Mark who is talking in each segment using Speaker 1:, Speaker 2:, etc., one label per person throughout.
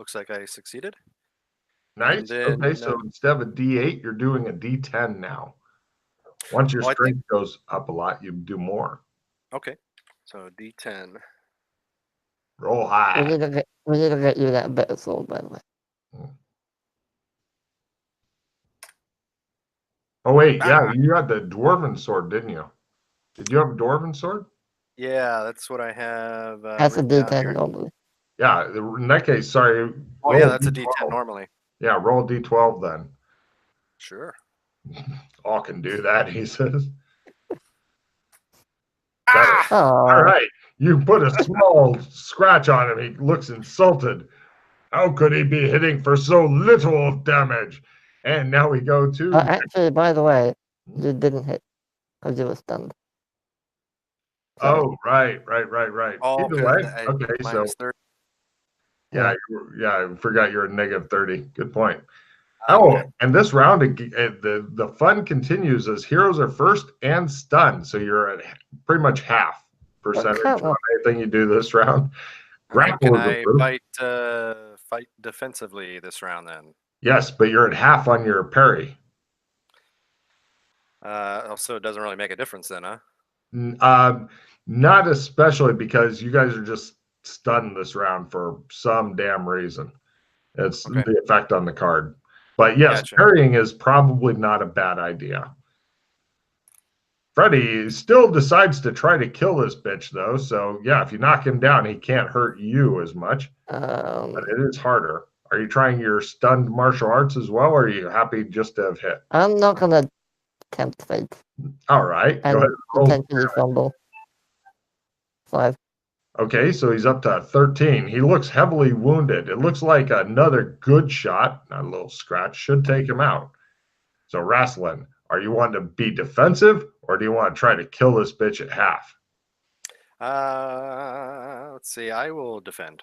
Speaker 1: looks like I succeeded.
Speaker 2: Nice.
Speaker 1: Then,
Speaker 2: Okay, so instead of a D8, you're doing a D10 now. Once your strength goes up a lot, you do more.
Speaker 1: Okay, so D10.
Speaker 2: Roll high.
Speaker 3: We need to get you that better sword, by the way.
Speaker 2: Oh wait, yeah, you got the dwarven sword, didn't you? Did you have a dwarven sword?
Speaker 1: Yeah, that's what I have.
Speaker 3: That's a D10 normally.
Speaker 2: Yeah, in that case, sorry.
Speaker 1: Oh yeah, that's a D10 normally.
Speaker 2: Yeah, roll D12 then.
Speaker 1: Sure.
Speaker 2: All can do that, he says.
Speaker 3: All
Speaker 2: right, you put a small scratch on him. He looks insulted. How could he be hitting for so little damage? And now we go to...
Speaker 3: actually, by the way, you didn't hit because you were stunned.
Speaker 2: Sorry. Oh, right.
Speaker 1: Oh,
Speaker 2: either way, okay, so...
Speaker 1: 30.
Speaker 2: Yeah, I forgot you're at negative 30. Good point. Oh, and this round, the fun continues as heroes are first and stunned. So you're at pretty much half percentage on anything you do this round.
Speaker 1: Can I fight defensively this round then?
Speaker 2: Yes, but you're at half on your parry.
Speaker 1: So it doesn't really make a difference then, huh?
Speaker 2: Not especially because you guys are just stunned this round for some damn reason. It's the effect on the card. But yes, parrying is probably not a bad idea. Freddy still decides to try to kill this bitch, though. So, yeah, if you knock him down, he can't hurt you as much. But it is harder. Are you trying your stunned martial arts as well, or are you happy just to have hit?
Speaker 3: I'm not going to tempt fate.
Speaker 2: All right.
Speaker 3: Go ahead. Potentially fumble. 5.
Speaker 2: Okay, so he's up to 13. He looks heavily wounded. It looks like another good shot, not a little scratch, should take him out. So, Rasslin, are you wanting to be defensive, or do you want to try to kill this bitch at half?
Speaker 1: Let's see. I will defend.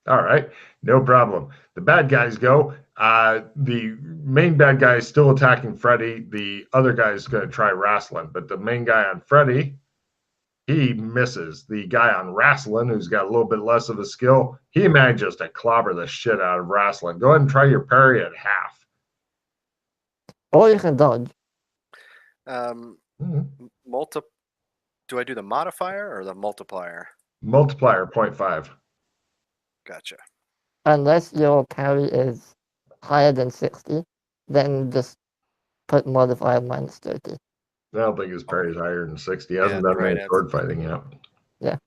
Speaker 2: All right, no problem. The bad guys go. The main bad guy is still attacking Freddy. The other guy is going to try Rasslin, but the main guy on Freddy, he misses. The guy on Rasslin, who's got a little bit less of a skill, he manages to clobber the shit out of Rasslin. Go ahead and try your parry at half.
Speaker 3: Or you can dodge.
Speaker 1: Do I do the modifier or the multiplier?
Speaker 2: Multiplier 0.5.
Speaker 1: Gotcha.
Speaker 3: Unless your parry is higher than 60, then just put modifier minus 30.
Speaker 2: I don't think his parry is higher than 60. He hasn't done any sword fighting yet.
Speaker 3: Yeah.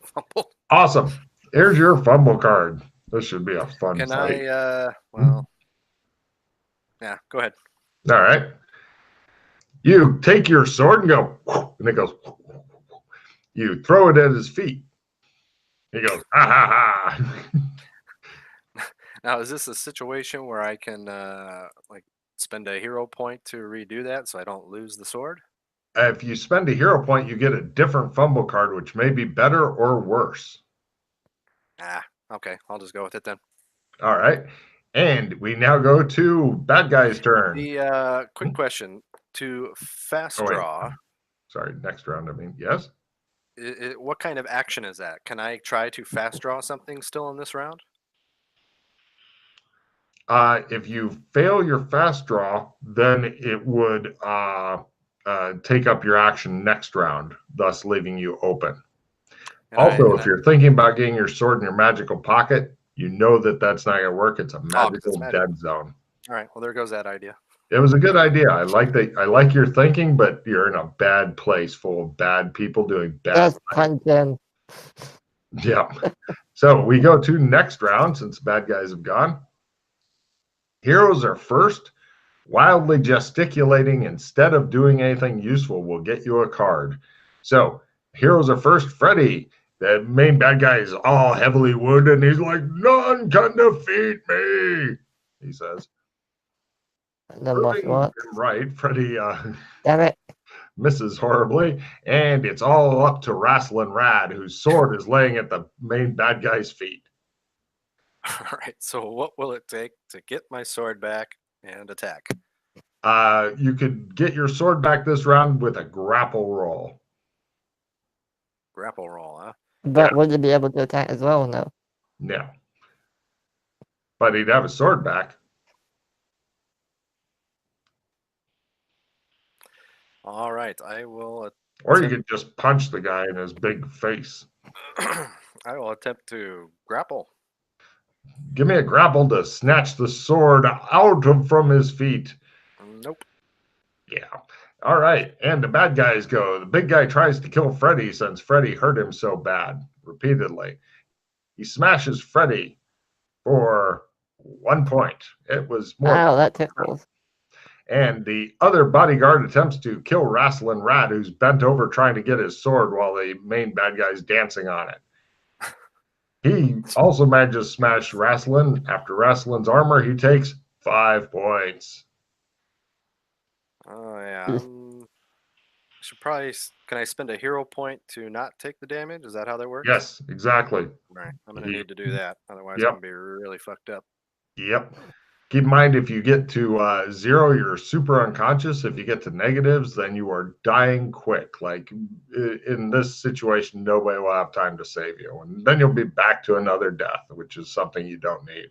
Speaker 1: Fumble.
Speaker 2: Awesome. Here's your fumble card. This should be a fun fight.
Speaker 1: Yeah, go ahead.
Speaker 2: All right. You take your sword and go, and it goes. You throw it at his feet. He goes, ha ha ha.
Speaker 1: Now, is this a situation where I can spend a hero point to redo that so I don't lose the sword?
Speaker 2: If you spend a hero point, you get a different fumble card, which may be better or worse.
Speaker 1: Okay. I'll just go with it then.
Speaker 2: All right. And we now go to bad guy's turn.
Speaker 1: The quick question to fast draw.
Speaker 2: Sorry, next round, I mean, yes?
Speaker 1: What kind of action is that? Can I try to fast draw something still in this round?
Speaker 2: If you fail your fast draw, then it would take up your action next round, thus leaving you open. Also, if you're thinking about getting your sword in your magical pocket, you know that that's not going to work. It's a magical dead zone.
Speaker 1: All right. Well, there goes that idea.
Speaker 2: It was a good idea. I like your thinking, but you're in a bad place full of bad people doing bad things. Yeah. So we go to next round since bad guys have gone. Heroes are first. Wildly gesticulating instead of doing anything useful will get you a card. So heroes are first. Freddy, the main bad guy, is all heavily wounded, and he's like, "None can defeat me," he says. Right, Freddy
Speaker 3: damn it.
Speaker 2: Misses horribly, and it's all up to Rasslin Rad, whose sword is laying at the main bad guy's feet.
Speaker 1: All right, so what will it take to get my sword back and attack?
Speaker 2: You could get your sword back this round with a grapple roll.
Speaker 1: Grapple roll, huh?
Speaker 3: But would he be able to attack as well? No.
Speaker 2: No. But he'd have his sword back.
Speaker 1: All right, I will.
Speaker 2: Or you could just punch the guy in his big face.
Speaker 1: I will attempt to grapple.
Speaker 2: Give me a grapple to snatch the sword out from his feet.
Speaker 1: Nope.
Speaker 2: Yeah. All right. And the bad guys go. The big guy tries to kill Freddy since Freddy hurt him so bad repeatedly. He smashes Freddy for 1 point. It was more.
Speaker 3: Ow, that tickles.
Speaker 2: And the other bodyguard attempts to kill Rasslin Rad, who's bent over trying to get his sword while the main bad guy's dancing on it. He also manages to smash Rasslin. After Rasslin's armor, he takes 5 points.
Speaker 1: Oh, yeah. Should probably. Can I spend a hero point to not take the damage? Is that how that works?
Speaker 2: Yes, exactly.
Speaker 1: Right. I'm going to need to do that. Otherwise,
Speaker 2: Yep.
Speaker 1: I'm going to be really fucked up.
Speaker 2: Yep. Keep in mind, if you get to 0, you're super unconscious. If you get to negatives, then you are dying quick. Like in this situation, nobody will have time to save you. And then you'll be back to another death, which is something you don't need.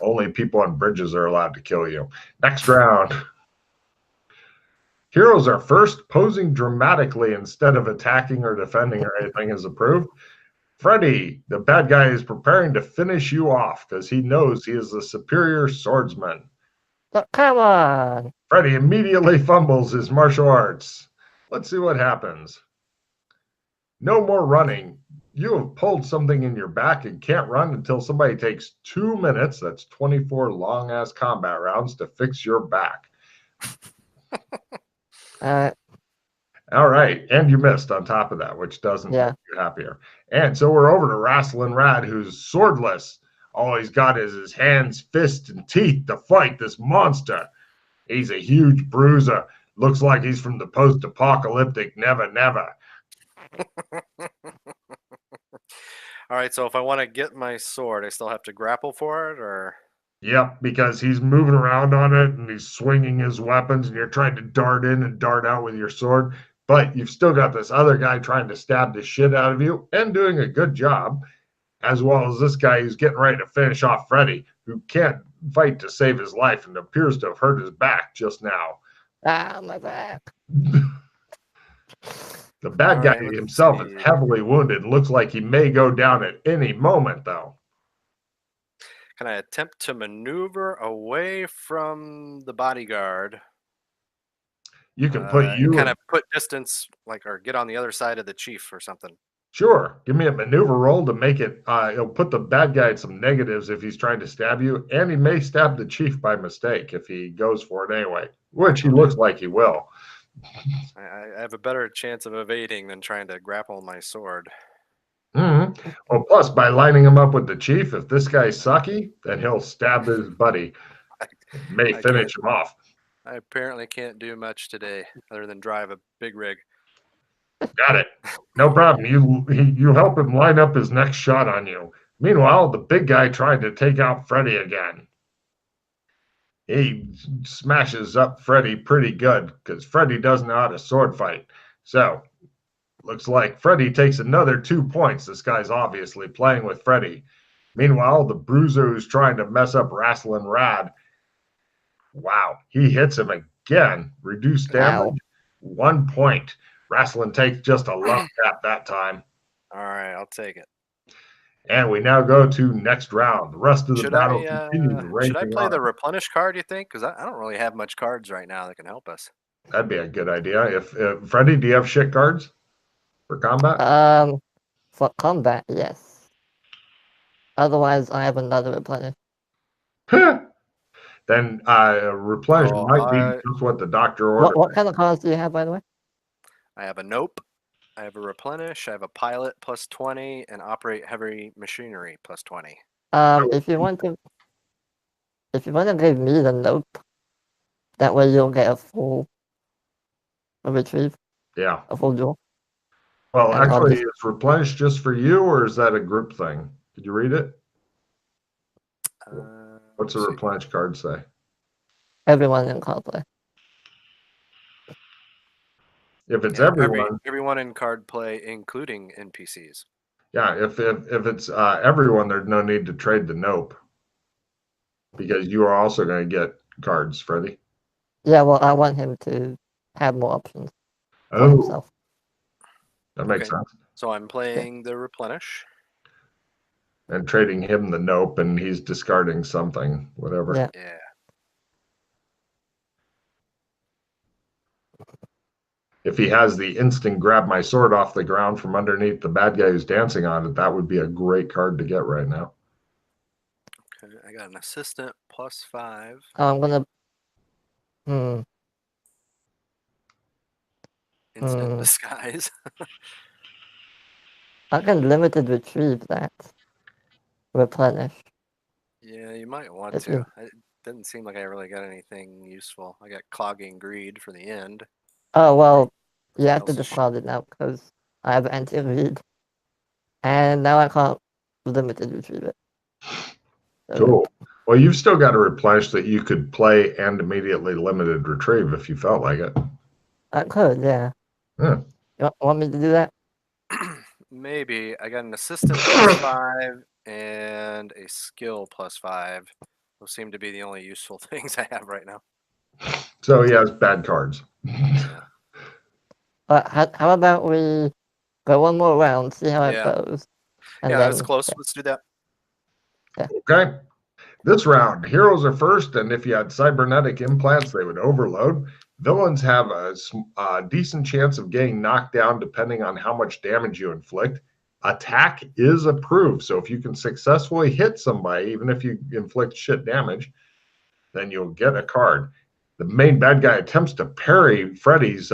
Speaker 2: Only people on bridges are allowed to kill you. Next round. Heroes are first. Posing dramatically instead of attacking or defending or anything is approved. Freddy, the bad guy, is preparing to finish you off because he knows he is the superior swordsman.
Speaker 3: Oh, come on.
Speaker 2: Freddy immediately fumbles his martial arts. Let's see what happens. No more running. You have pulled something in your back and can't run until somebody takes 2 minutes, that's 24 long-ass combat rounds, to fix your back. All right, and you missed on top of that, which doesn't make you happier. And so we're over to Rasslin Rad, who's swordless. All he's got is his hands, fists, and teeth to fight this monster. He's a huge bruiser. Looks like he's from the post-apocalyptic Never Never.
Speaker 1: All right, so if I want to get my sword, I still have to grapple for it, or?
Speaker 2: Yep, because he's moving around on it and he's swinging his weapons and you're trying to dart in and dart out with your sword. But you've still got this other guy trying to stab the shit out of you and doing a good job, as well as this guy who's getting ready to finish off Freddy, who can't fight to save his life and appears to have hurt his back just now.
Speaker 3: Ah, my back.
Speaker 2: The bad guy himself is heavily wounded and looks like he may go down at any moment, though.
Speaker 1: Can I attempt to maneuver away from the bodyguard?
Speaker 2: You can put you
Speaker 1: kind of put distance, like, or get on the other side of the chief or something.
Speaker 2: Sure. Give me a maneuver roll to make it. It'll put the bad guy at some negatives if he's trying to stab you, and he may stab the chief by mistake if he goes for it anyway, which he looks like he will.
Speaker 1: I have a better chance of evading than trying to grapple my sword.
Speaker 2: Mm-hmm. Well, plus, by lining him up with the chief, if this guy's sucky, then he'll stab his buddy. May finish him off.
Speaker 1: I apparently can't do much today other than drive a big rig.
Speaker 2: Got it. No problem. You help him line up his next shot on you. Meanwhile, the big guy tried to take out Freddy again. He smashes up Freddy pretty good because Freddy doesn't know how to sword fight. So, looks like Freddy takes another 2 points. This guy's obviously playing with Freddy. Meanwhile, the bruiser who's trying to mess up Rasslin Rad, wow, he hits him again. Reduced damage, 1 point. Rasslin takes just a love tap that time.
Speaker 1: All right, I'll take it.
Speaker 2: And we now go to next round. The rest of the battle continues.
Speaker 1: Should I play the replenish card, you think? Because I don't really have much cards right now that can help us.
Speaker 2: That'd be a good idea. If Freddy, do you have shit cards for combat?
Speaker 3: For combat, yes. Otherwise, I have another replenish.
Speaker 2: Then replenish might be just what the doctor ordered.
Speaker 3: What kind of cards do you have, by the way?
Speaker 1: I have a nope. I have a replenish. I have a pilot plus 20 and operate heavy machinery plus 20.
Speaker 3: If you want to give me the nope, that way you'll get a retrieve.
Speaker 2: Yeah.
Speaker 3: A full duel.
Speaker 2: Well, and actually, is replenish just for you, or is that a group thing? Did you read it? What's the replenish card say?
Speaker 3: Everyone in card play.
Speaker 2: If it's everyone.
Speaker 1: Everyone in card play, including NPCs.
Speaker 2: Yeah, if it's everyone, there's no need to trade the nope because you are also going to get cards, Freddie.
Speaker 3: Yeah, well, I want him to have more options for
Speaker 2: Oh,
Speaker 3: himself.
Speaker 2: that makes sense.
Speaker 1: So I'm playing the replenish.
Speaker 2: And trading him the nope, and he's discarding something, whatever.
Speaker 3: Yeah.
Speaker 1: Yeah.
Speaker 2: If he has the instant grab my sword off the ground from underneath the bad guy who's dancing on it, that would be a great card to get right now.
Speaker 1: Okay, I got an assistant +5.
Speaker 3: I'm gonna. Hmm.
Speaker 1: Instant disguise.
Speaker 3: I can limited retrieve that. Replenish.
Speaker 1: Yeah, you might want
Speaker 3: If
Speaker 1: to.
Speaker 3: you.
Speaker 1: It didn't seem like I really got anything useful. I got clogging greed for the end.
Speaker 3: Oh well, you have to
Speaker 1: Else is
Speaker 3: discard it now because I have anti-read, and now I can't limited retrieve it. So,
Speaker 2: Cool. Well, you've still got a replenish that you could play and immediately limited retrieve if you felt like it.
Speaker 3: I could, yeah.
Speaker 2: Yeah.
Speaker 3: You want me to do that?
Speaker 1: Maybe. I got an assistant +5 and a skill +5. Those seem to be the only useful things I have right now.
Speaker 2: So he has bad cards.
Speaker 1: Yeah.
Speaker 3: How about we go one more round, see how it
Speaker 1: Yeah.
Speaker 3: goes, and
Speaker 1: Yeah,
Speaker 3: then
Speaker 1: that's close. Let's do that.
Speaker 2: Okay. This round, heroes are first, and if you had cybernetic implants, they would overload. Villains have a decent chance of getting knocked down depending on how much damage you inflict. Attack is approved, so if you can successfully hit somebody, even if you inflict shit damage, then you'll get a card. The main bad guy attempts to parry Freddy's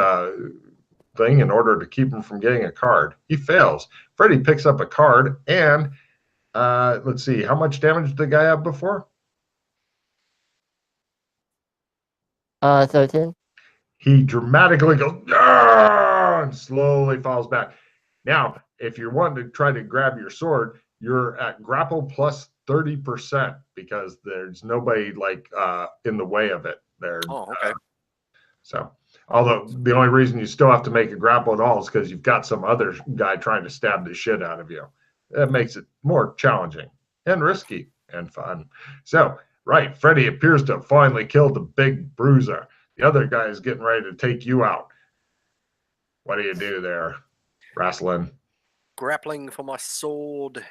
Speaker 2: thing in order to keep him from getting a card. He fails. Freddy picks up a card, and let's see, how much damage did the guy have before?
Speaker 3: 13.
Speaker 2: He dramatically goes, "Ah!" and slowly falls back. Now, if you're wanting to try to grab your sword, you're at grapple plus 30% because there's nobody like in the way of it there.
Speaker 1: Oh, okay.
Speaker 2: So, although the only reason you still have to make a grapple at all is because you've got some other guy trying to stab the shit out of you. That makes it more challenging and risky and fun. So, right, Freddy appears to have finally killed the big bruiser. The other guy is getting ready to take you out. What do you do there, Wrestling?
Speaker 1: Grappling for my sword.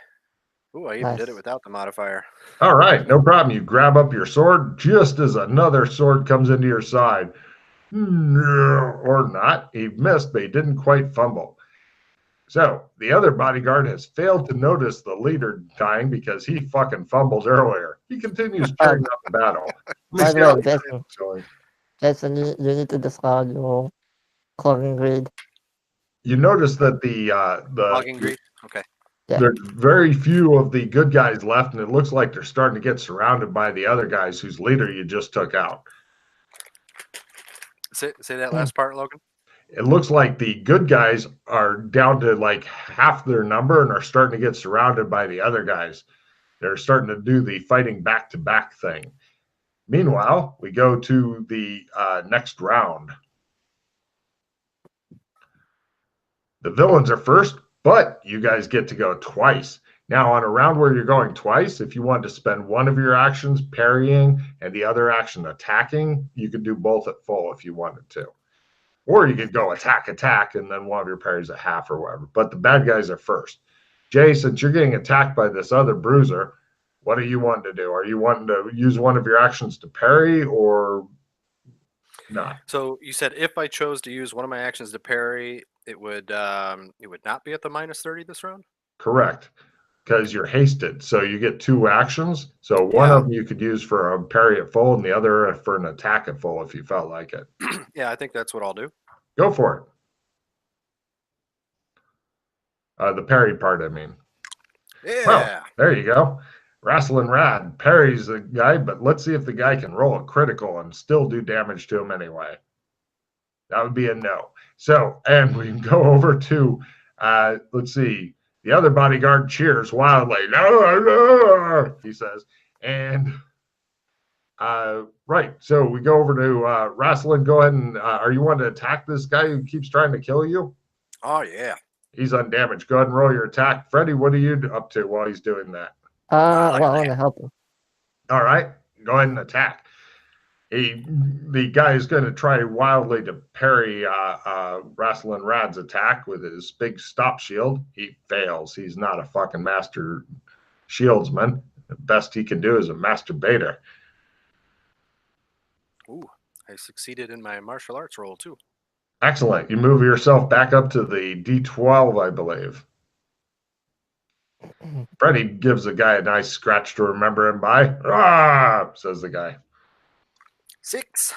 Speaker 1: Ooh, I even did it
Speaker 3: Nice.
Speaker 1: without the modifier.
Speaker 2: All right, no problem. You grab up your sword just as another sword comes into your side. Or not. He missed, but he didn't quite fumble. So the other bodyguard has failed to notice the leader dying because he fucking fumbled earlier. He continues cheering up the battle.
Speaker 3: By the way, Jason, you need to discard your clogging greed.
Speaker 2: You notice that the
Speaker 1: Clogging greed? Okay.
Speaker 3: Yeah.
Speaker 2: there's very few of the good guys left, and it looks like they're starting to get surrounded by the other guys whose leader you just took out.
Speaker 1: Say that last part, Logan.
Speaker 2: It looks like the good guys are down to like half their number and are starting to get surrounded by the other guys. They're starting to do the fighting back-to-back thing. Meanwhile, we go to the next round. The villains are first, but you guys get to go twice. Now, on a round where you're going twice, if you want to spend one of your actions parrying and the other action attacking, you could do both at full if you wanted to. Or you could go attack, and then one of your parries at half or whatever. But the bad guys are first. Jay, since you're getting attacked by this other bruiser, what are you wanting to do? Are you wanting to use one of your actions to parry or not?
Speaker 1: So you said if I chose to use one of my actions to parry, it would not be at the -30 this round?
Speaker 2: Correct. Because you're hasted. So you get two actions. So one of them you could use for a parry at full and the other for an attack at full if you felt like it.
Speaker 1: Yeah, I think that's what I'll do.
Speaker 2: Go for it. The parry part, I mean.
Speaker 1: Yeah.
Speaker 2: Well, there you go. Wrestling Rad parries the guy, but let's see if the guy can roll a critical and still do damage to him anyway. That would be a no. So, and we can go over to, let's see, the other bodyguard cheers wildly. No, no, he says. And, right, so we go over to Wrestling. Go ahead and, are you wanting to attack this guy who keeps trying to kill you?
Speaker 1: Oh, yeah.
Speaker 2: He's undamaged. Go ahead and roll your attack. Freddy, what are you up to while he's doing that?
Speaker 3: Well, I want to help him.
Speaker 2: All right, go ahead and attack. The guy is going to try wildly to parry Rasslin Rad's attack with his big stop shield. He fails. He's not a fucking master shieldsman. The best he can do is a masturbator.
Speaker 1: Ooh, I succeeded in my martial arts roll too.
Speaker 2: Excellent. You move yourself back up to the D12, I believe. Freddy gives the guy a nice scratch to remember him by. Ah, says the guy.
Speaker 1: 6.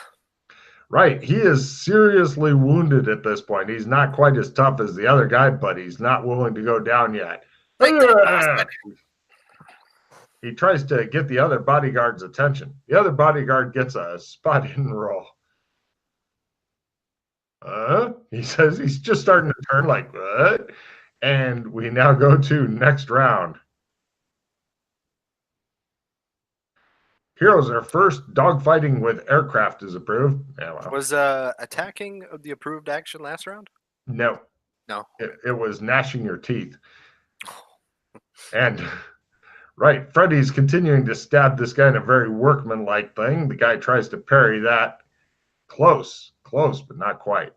Speaker 2: Right. He is seriously wounded at this point. He's not quite as tough as the other guy, but he's not willing to go down yet. He tries to get the other bodyguard's attention. The other bodyguard gets a spot hidden roll. He says he's just starting to turn like, what? And we now go to next round. Heroes are first. Dogfighting with aircraft is approved. Yeah, well.
Speaker 1: Was attacking the approved action last round?
Speaker 2: No.
Speaker 1: No.
Speaker 2: It was gnashing your teeth. And right, Freddy's continuing to stab this guy in a very workmanlike thing. The guy tries to parry that. Close, but not quite.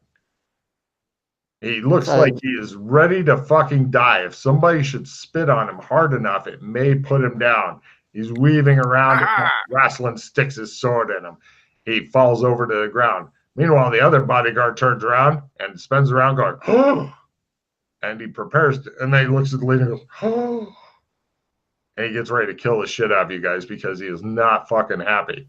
Speaker 2: He looks like he is ready to fucking die. If somebody should spit on him hard enough, it may put him down. He's weaving around. Rasslin sticks his sword in him. He falls over to the ground. Meanwhile, the other bodyguard turns around and spins around going, oh! And he prepares to, and then he looks at the leader and goes, oh! And he gets ready to kill the shit out of you guys because he is not fucking happy.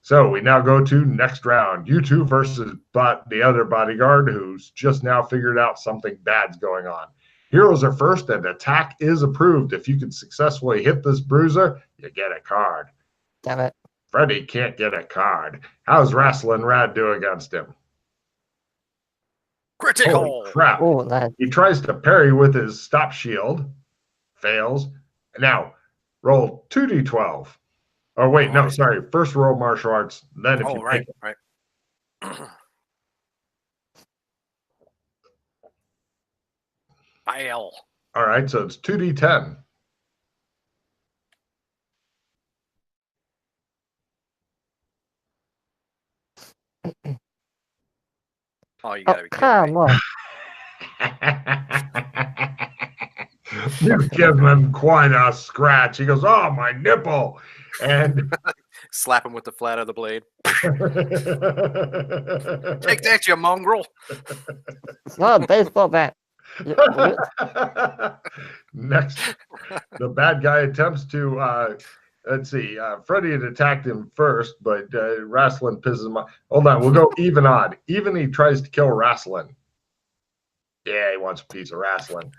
Speaker 2: So we now go to next round. You two versus the other bodyguard who's just now figured out something bad's going on. Heroes are first and attack is approved. If you can successfully hit this bruiser, you get a card.
Speaker 3: Damn it.
Speaker 2: Freddy can't get a card. How's Rasslin Rad do against him?
Speaker 1: Critical!
Speaker 2: Holy crap.
Speaker 3: Oh, nice.
Speaker 2: He tries to parry with his stop shield. Fails. Now, roll 2d12. Oh, wait, no, sorry. First roll martial arts, then if you
Speaker 1: right,
Speaker 2: make it.
Speaker 1: Right. Fail.
Speaker 2: All right, so it's 2d10.
Speaker 1: Oh, you gotta be
Speaker 3: come on.
Speaker 2: You give him quite a scratch. He goes, oh, my nipple. And
Speaker 1: slap him with the flat of the blade. Take that, you mongrel.
Speaker 3: It's not a baseball bat.
Speaker 2: Next, the bad guy attempts to, let's see, Freddy had attacked him first, but Rasslin pisses him off. Hold on, we'll go even odd. Even he tries to kill Rasslin. Yeah, he wants a piece of Rasslin.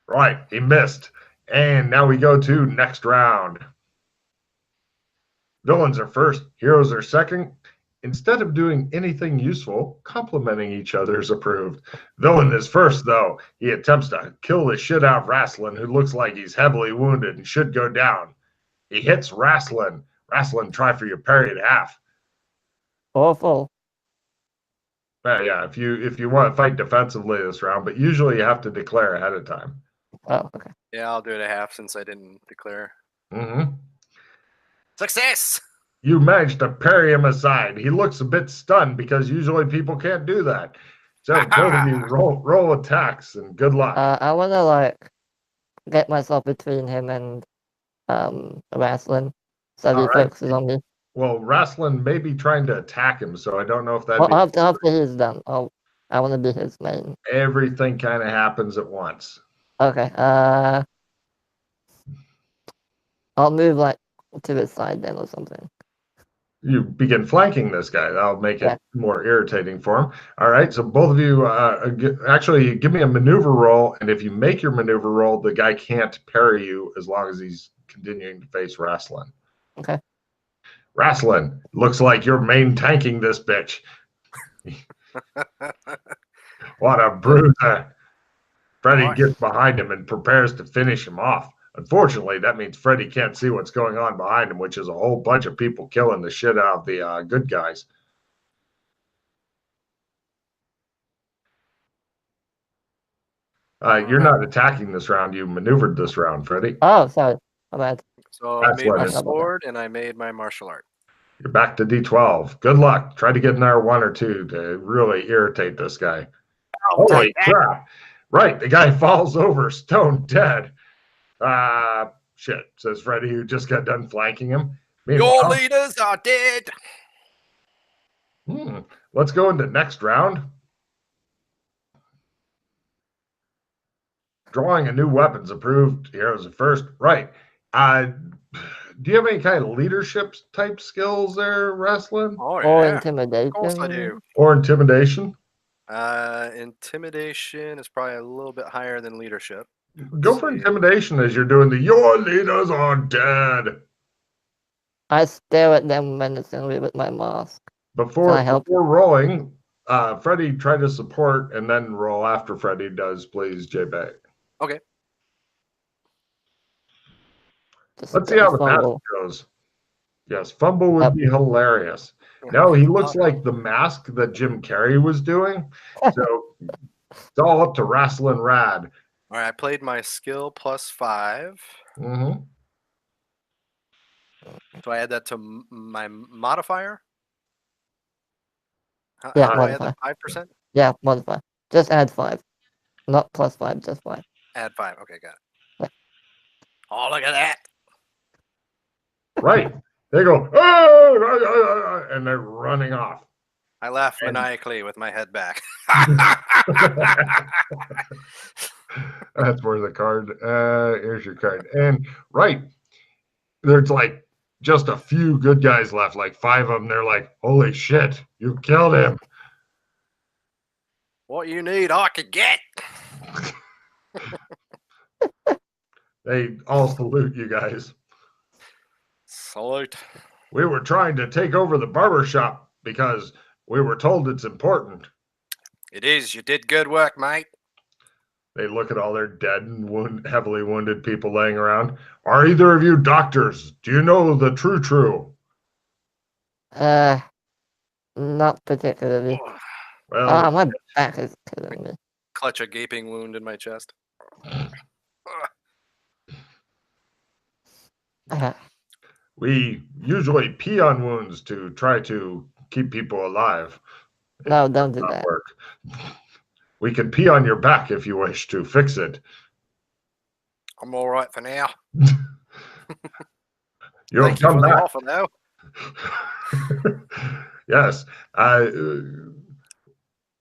Speaker 2: Right, he missed. And now we go to next round. Villains are first, heroes are second. Instead of doing anything useful, complimenting each other is approved. Villain is first, though. He attempts to kill the shit out of Rasslin, who looks like he's heavily wounded and should go down. He hits Rasslin. Rasslin, try for your parry at half.
Speaker 3: Awful.
Speaker 2: Yeah, if you want to fight defensively this round, but usually you have to declare ahead of time.
Speaker 3: Oh, okay.
Speaker 1: Yeah, I'll do it at half since I didn't declare.
Speaker 2: Mm-hmm.
Speaker 1: Success!
Speaker 2: You managed to parry him aside. He looks a bit stunned because usually people can't do that. So both of you roll attacks and good luck.
Speaker 3: I want to get myself between him and Rasslin so he focuses on me.
Speaker 2: Well, Rasslin may be trying to attack him, so I don't know if that.
Speaker 3: Well, after he's done, I want to be his main.
Speaker 2: Everything kind of happens at once.
Speaker 3: Okay. I'll move to his side then or something.
Speaker 2: You begin flanking this guy. That'll make it more irritating for him. All right, so both of you actually give me a maneuver roll, and if you make your maneuver roll, the guy can't parry you as long as he's continuing to face Rasslin.
Speaker 3: Okay.
Speaker 2: Rasslin, looks like you're main tanking this bitch. What a bruiser. Freddy gets behind him and prepares to finish him off. Unfortunately, that means Freddy can't see what's going on behind him, which is a whole bunch of people killing the shit out of the good guys. You're not attacking this round. You maneuvered this round, Freddy.
Speaker 3: Oh, sorry. My bad.
Speaker 1: So
Speaker 2: That's
Speaker 1: I made
Speaker 2: what
Speaker 1: my
Speaker 2: it is.
Speaker 1: sword and I made my martial art.
Speaker 2: You're back to D12. Good luck. Try to get another 1 or 2 to really irritate this guy. Holy crap. Right, the guy falls over, stone dead. Shit, says Freddy, who just got done flanking him.
Speaker 1: Your leaders are dead.
Speaker 2: Let's go into next round. Drawing a new weapons approved. Heroes at first. Right. Do you have any kind of leadership type skills there, wrestling?
Speaker 1: Oh,
Speaker 3: Or
Speaker 1: yeah.
Speaker 3: intimidation.
Speaker 1: Of course I do.
Speaker 2: Or intimidation?
Speaker 1: Intimidation is probably a little bit higher than leadership.
Speaker 2: Go for intimidation as you're doing the your leaders are dead.
Speaker 3: I stare at them menacingly with my mask.
Speaker 2: Before rolling, Freddy, try to support and then roll after Freddy does, please, J-Bag.
Speaker 1: Okay.
Speaker 2: Let's see how the mask goes. Yes, fumble would be hilarious. No, he looks like the mask that Jim Carrey was doing. So it's all up to Wrestling Rad.
Speaker 1: All right, I played my skill +5.
Speaker 2: Mm-hmm.
Speaker 1: Do I add that to my modifier? How
Speaker 3: Yeah,
Speaker 1: do I add
Speaker 3: modify.
Speaker 1: that? 5%?
Speaker 3: Yeah, modify. Just add 5. Not +5, just 5.
Speaker 1: Add 5. Okay, got it.
Speaker 3: Yeah.
Speaker 1: Oh, look at that.
Speaker 2: Right. They go, oh, and they're running off.
Speaker 1: I laugh maniacally with my head back.
Speaker 2: That's where the card, here's your card. And right, there's like just a few good guys left, like 5 of them. They're like, holy shit, you killed him.
Speaker 1: What you need, I could get.
Speaker 2: They all salute you guys.
Speaker 1: Salute.
Speaker 2: We were trying to take over the barber shop because we were told it's important.
Speaker 1: It is. You did good work, mate.
Speaker 2: They look at all their dead and heavily wounded people laying around. Are either of you doctors? Do you know the true?
Speaker 3: Not particularly.
Speaker 2: Well,
Speaker 3: my back is killing me.
Speaker 1: Clutch a gaping wound in my chest.
Speaker 2: We usually pee on wounds to try to keep people alive.
Speaker 3: No, don't do that.
Speaker 2: Work. We can pee on your back if you wish to fix it.
Speaker 1: I'm all right for now.
Speaker 2: You'll
Speaker 1: Thank you
Speaker 2: come
Speaker 1: for
Speaker 2: back.
Speaker 1: the offer, though.
Speaker 2: Yes.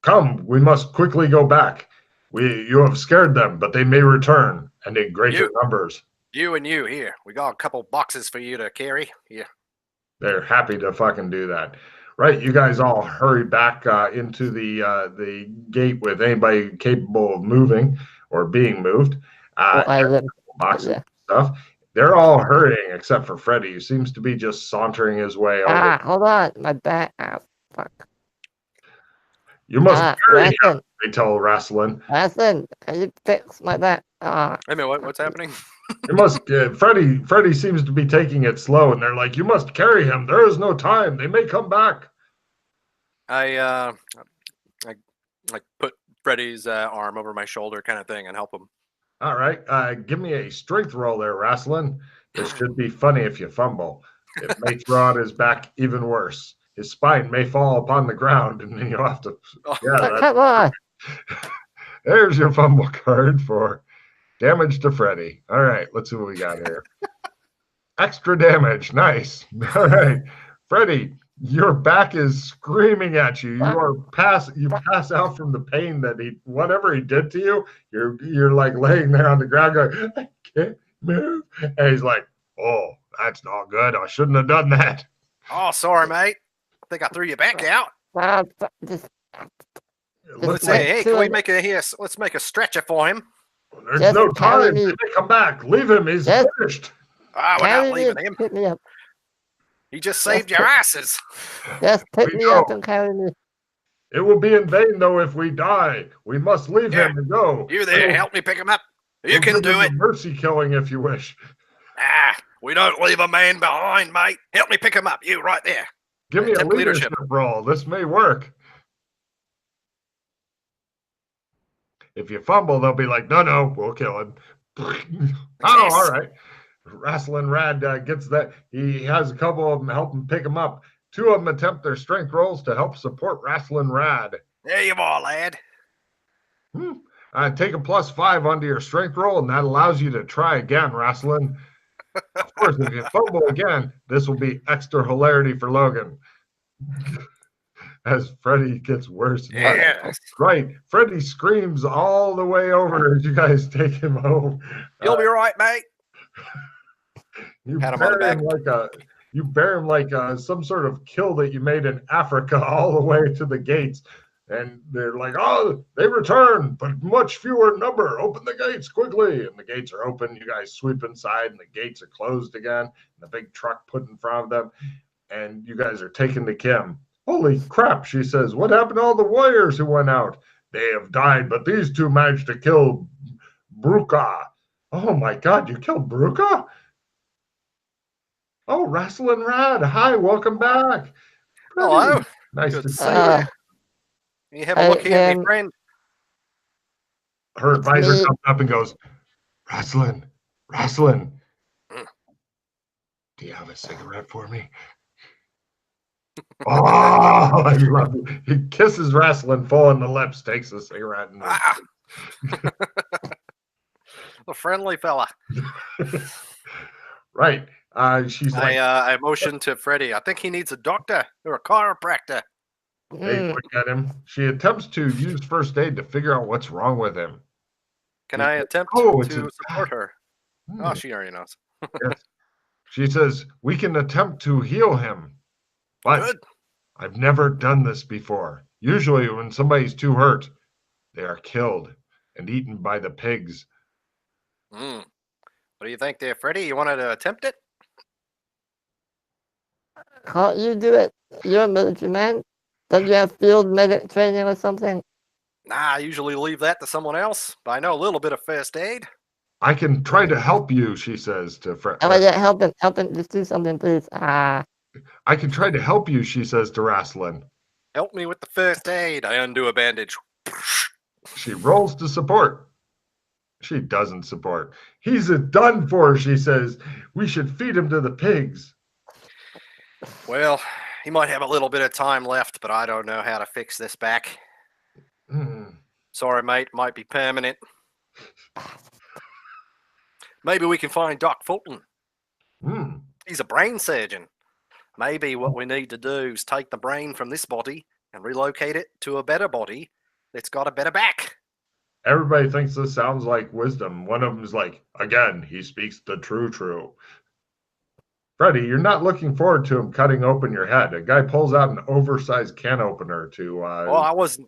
Speaker 2: Come, we must quickly go back. You have scared them, but they may return, and in greater numbers.
Speaker 1: You and you, here. We got a couple boxes for you to carry. Here.
Speaker 2: They're happy to fucking do that. Right, you guys all hurry back into the gate with anybody capable of moving or being moved. Boxes and stuff. They're all hurrying except for Freddy, who seems to be just sauntering his way over.
Speaker 3: Hold on, my back. Fuck.
Speaker 2: You must carry him, they tell Wrestling.
Speaker 3: Wrestling, can you fix my back?
Speaker 1: Wait a minute, what's happening?
Speaker 2: You must. Freddy seems to be taking it slow, and they're like, "You must carry him. There is no time. They may come back."
Speaker 1: I put Freddy's arm over my shoulder, kind of thing, and help him.
Speaker 2: All right, give me a strength roll there, Wrestling. This should be funny if you fumble. It may throw out his back even worse. His spine may fall upon the ground, and then you'll have to. Yeah,
Speaker 3: come on.
Speaker 2: There's your fumble card for damage to Freddy. All right, let's see what we got here. Extra damage. Nice. All right, Freddy, your back is screaming at you. You pass out from the pain that whatever he did to you. You're like laying there on the ground going, I can't move. And he's like, oh, that's not good. I shouldn't have done that.
Speaker 1: Oh, sorry, mate. I think I threw you back out. Let's say, hey, can we make let's make a stretcher for him.
Speaker 2: There's no time. Come back. Leave him. He's finished.
Speaker 1: We're not leaving him.
Speaker 3: Pick me up.
Speaker 1: He just saved your asses.
Speaker 3: Just pick me up and carry me.
Speaker 2: It will be in vain, though, if we die. We must leave him and go.
Speaker 1: You there, help me pick him up. You can do it.
Speaker 2: Mercy killing, if you wish.
Speaker 1: We don't leave a man behind, mate. Help me pick him up. You right there.
Speaker 2: Give me a leadership role. This may work. If you fumble, they'll be like, no, we'll kill him. Oh, all right. Wrestling Rad gets that. He has a couple of them help him pick him up. 2 of them attempt their strength rolls to help support Wrestling Rad.
Speaker 1: There you are, lad.
Speaker 2: Take a +5 onto your strength roll, and that allows you to try again, Wrestling. Of course, if you fumble again, this will be extra hilarity for Logan. As Freddy gets worse.
Speaker 1: Yes.
Speaker 2: Right. Freddy screams all the way over as you guys take him home.
Speaker 1: You'll be right, mate.
Speaker 2: You bear him like some sort of kill that you made in Africa all the way to the gates. And they're like, oh, they return, but much fewer number. Open the gates quickly. And the gates are open. You guys sweep inside, and the gates are closed again. And the big truck put in front of them. And you guys are taken to Kim. Holy crap, she says. What happened to all the warriors who went out? They have died, but these 2 managed to kill Bruka. Oh, my God, you killed Bruka? Oh, Wrestling Rad. Hi, welcome back.
Speaker 1: Hello.
Speaker 2: Nice
Speaker 1: Good
Speaker 2: to
Speaker 1: to
Speaker 2: see
Speaker 1: see
Speaker 2: you.
Speaker 1: You have a look here, my friend.
Speaker 2: Her advisor comes up and goes, Wrestling. Do you have a cigarette for me? Oh, I love it. He kisses Wrestling full in the lips, takes a cigarette. And
Speaker 1: A friendly fella.
Speaker 2: Right. She's like,
Speaker 1: I motioned to Freddy. I think he needs a doctor or a chiropractor.
Speaker 2: they look at him. She attempts to use first aid to figure out what's wrong with him.
Speaker 1: Can I attempt to support her?
Speaker 2: Hmm.
Speaker 1: Oh, she already knows.
Speaker 2: Yes. She says, we can attempt to heal him, but
Speaker 1: Good.
Speaker 2: I've never done this before. Usually when somebody's too hurt, they are killed and eaten by the pigs.
Speaker 1: What do you think there, Freddy? You wanted to attempt it?
Speaker 3: Can't you do it? You're a military man. Don't you have field medic training or something?
Speaker 1: Nah, I usually leave that to someone else, but I know a little bit of first aid.
Speaker 2: I can try to help you, she says to Fred.
Speaker 3: Oh, yeah, help him. Just do something, please.
Speaker 2: I can try to help you, she says to Wrestling.
Speaker 1: Help me with the first aid. I undo a bandage.
Speaker 2: She rolls to support. She doesn't support. He's a done for, she says. We should feed him to the pigs.
Speaker 1: Well, he might have a little bit of time left, but I don't know how to fix this back. Sorry, mate. Might be permanent. Maybe we can find Doc Fulton. He's a brain surgeon. Maybe what we need to do is take the brain from this body and relocate it to a better body that's got a better back.
Speaker 2: Everybody thinks this sounds like wisdom. One of them is like, again, he speaks the true. Freddy, you're not looking forward to him cutting open your head. A guy pulls out an oversized can opener to.
Speaker 1: Well, I was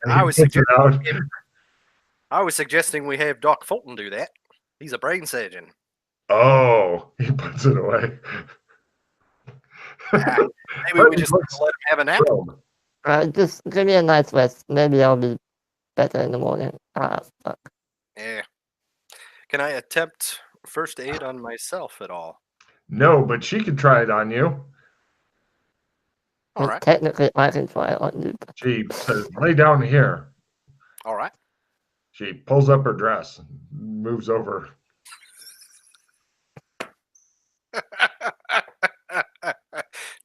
Speaker 1: suggesting we have Doc Fulton do that. He's a brain surgeon.
Speaker 2: Oh, he puts it away.
Speaker 1: Maybe we just let him have a nap.
Speaker 3: Just give me a night's rest. Maybe I'll be better in the morning. Fuck.
Speaker 1: Yeah. Can I attempt first aid on myself at all?
Speaker 2: No, but she could try it on you.
Speaker 1: All right.
Speaker 3: Technically, I can try it on you.
Speaker 2: She says, lay down here.
Speaker 1: All right.
Speaker 2: She pulls up her dress, moves over.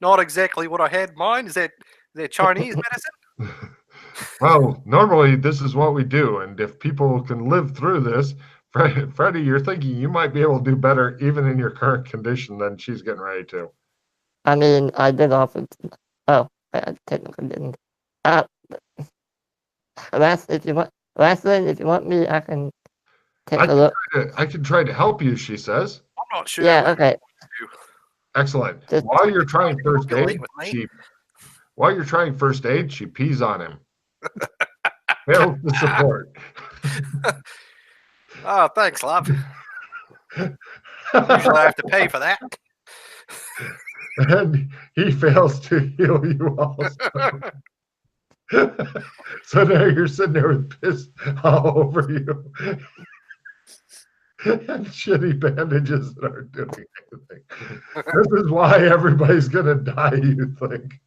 Speaker 1: Not exactly what I had in mind. Is that Chinese medicine?
Speaker 2: Well, normally this is what we do, and if people can live through this, Freddy, you're thinking you might be able to do better even in your current condition than she's getting ready to.
Speaker 3: I mean, I did offer. Oh, I technically didn't. If you want me, I can take a look.
Speaker 2: I can try to help you, she says.
Speaker 1: I'm not sure.
Speaker 3: Yeah, okay.
Speaker 2: Excellent. While you're trying first aid, she pees on him. Fails to support.
Speaker 1: Oh, thanks, love. Usually I have to pay for that.
Speaker 2: And he fails to heal you also. So now you're sitting there with piss all over you. And shitty bandages that aren't doing anything. This is why everybody's gonna die, you think.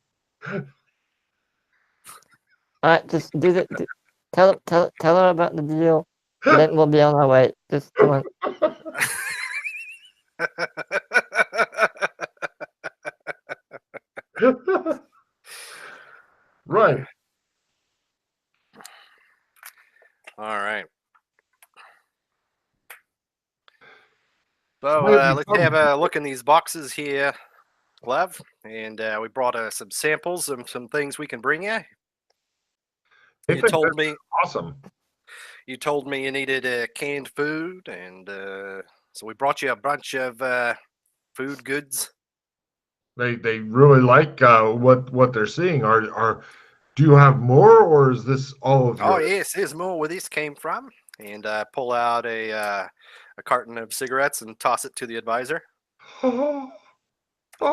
Speaker 3: Alright, just do it. Tell her about the deal. Then we'll be on our way. Just come on.
Speaker 2: Right.
Speaker 1: All right. So let's have a look in these boxes here, Lev, and we brought some samples and some things we can bring you. You told me
Speaker 2: awesome.
Speaker 1: You told me you needed canned food, and so we brought you a bunch of food goods.
Speaker 2: They really like what they're seeing. Do you have more, or is this all of yours?
Speaker 1: Oh yes, there's more where this came from. And pull out a carton of cigarettes and toss it to the advisor.
Speaker 2: Oh,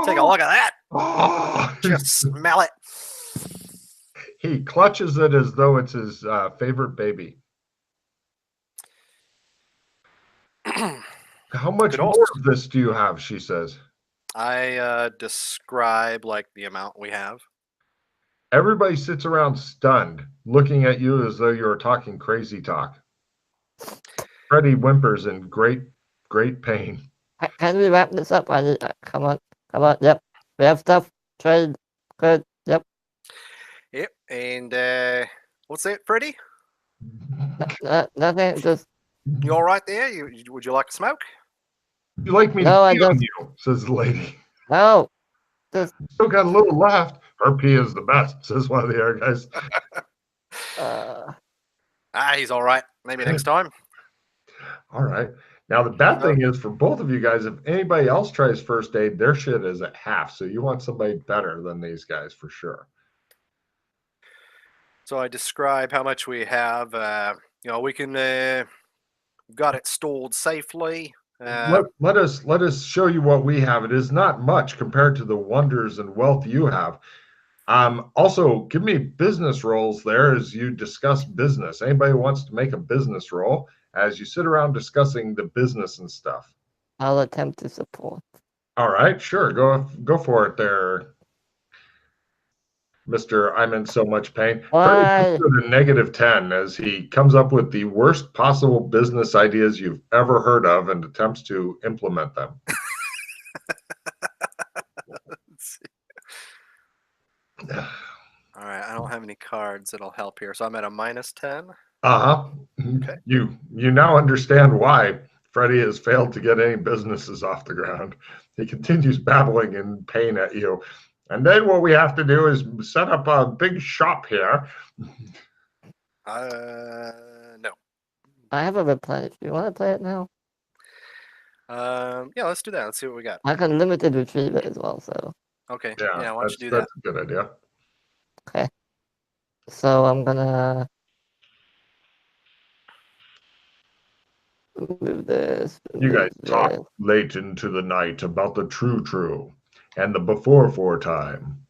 Speaker 1: take a look at that.
Speaker 2: Oh.
Speaker 1: Just smell it.
Speaker 2: He clutches it as though it's his favorite baby. How much more of this do you have? She says.
Speaker 1: I describe like the amount we have.
Speaker 2: Everybody sits around stunned, looking at you as though you're talking crazy talk. Freddy whimpers in great pain.
Speaker 3: Can we wrap this up? Come on. Yep, we have stuff. Trade. Good. Yep.
Speaker 1: Yep. And what's that, Freddy?
Speaker 3: Nothing. Just.
Speaker 1: You all right there? Would you like to smoke?
Speaker 2: You like me to pee on you? Says the lady.
Speaker 3: No.
Speaker 2: Still got a little left. Her pee is the best, says one of the other guys.
Speaker 1: He's all right. Maybe next time.
Speaker 2: All right. Now, the bad thing is for both of you guys, if anybody else tries first aid, their shit is at half. So you want somebody better than these guys for sure.
Speaker 1: So I describe how much we have. We can got it stored safely.
Speaker 2: Let us show you what we have. It is not much compared to the wonders and wealth you have. Also, give me business rolls there as you discuss business. Anybody wants to make a business roll as you sit around discussing the business and stuff?
Speaker 3: I'll attempt to support.
Speaker 2: All right, sure. Go for it there, Mr. I'm in so much pain.
Speaker 3: Why?
Speaker 2: Freddy puts it a -10 as he comes up with the worst possible business ideas you've ever heard of and attempts to implement them.
Speaker 1: All right, I don't have any cards that'll help here, so I'm at a -10.
Speaker 2: Okay. You now understand why Freddy has failed to get any businesses off the ground. He continues babbling in pain at you. And then what we have to do is set up a big shop here.
Speaker 1: No.
Speaker 3: I have a replenish. You want to play it now?
Speaker 1: Yeah, let's do that. Let's see what we got.
Speaker 3: I can limited retrieve it as well, so.
Speaker 1: Okay. Yeah, why don't you do that?
Speaker 2: That's a good idea.
Speaker 3: Okay. So I'm gonna move this.
Speaker 2: You guys talk late into the night about the true and the before time.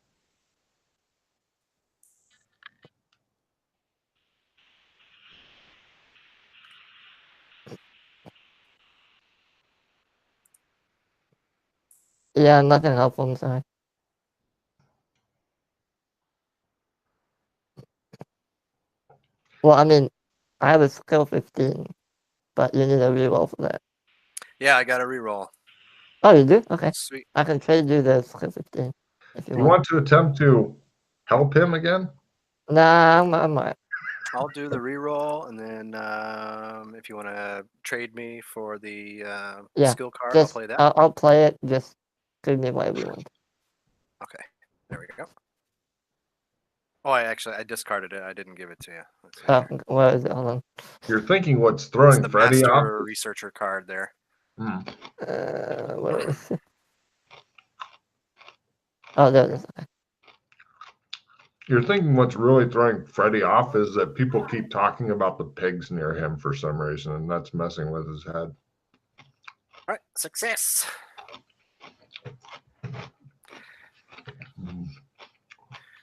Speaker 3: Yeah, nothing helpful, I'm sorry. Well, I mean, I have a skill 15, but you need a reroll for that.
Speaker 1: Yeah, I got a reroll.
Speaker 3: Oh, you do? Okay.
Speaker 1: Sweet.
Speaker 3: I can trade you the skill 15 if you
Speaker 2: want. You want to attempt to help him again?
Speaker 3: Nah, I'm alright.
Speaker 1: I'll do the reroll, and then if you want to trade me for the skill card, I'll play that.
Speaker 3: I'll play it. Just give me whatever you want.
Speaker 1: Okay, there we go. Oh, I discarded it. I didn't give it to you.
Speaker 3: Oh, where is it? Hold on.
Speaker 2: You're thinking what's throwing
Speaker 1: the
Speaker 2: Freddy
Speaker 1: master
Speaker 2: off?
Speaker 1: researcher card there.
Speaker 3: Where is it? Oh, there it is. Okay.
Speaker 2: You're thinking what's really throwing Freddy off is that people keep talking about the pigs near him for some reason, and that's messing with his head.
Speaker 1: All right, success.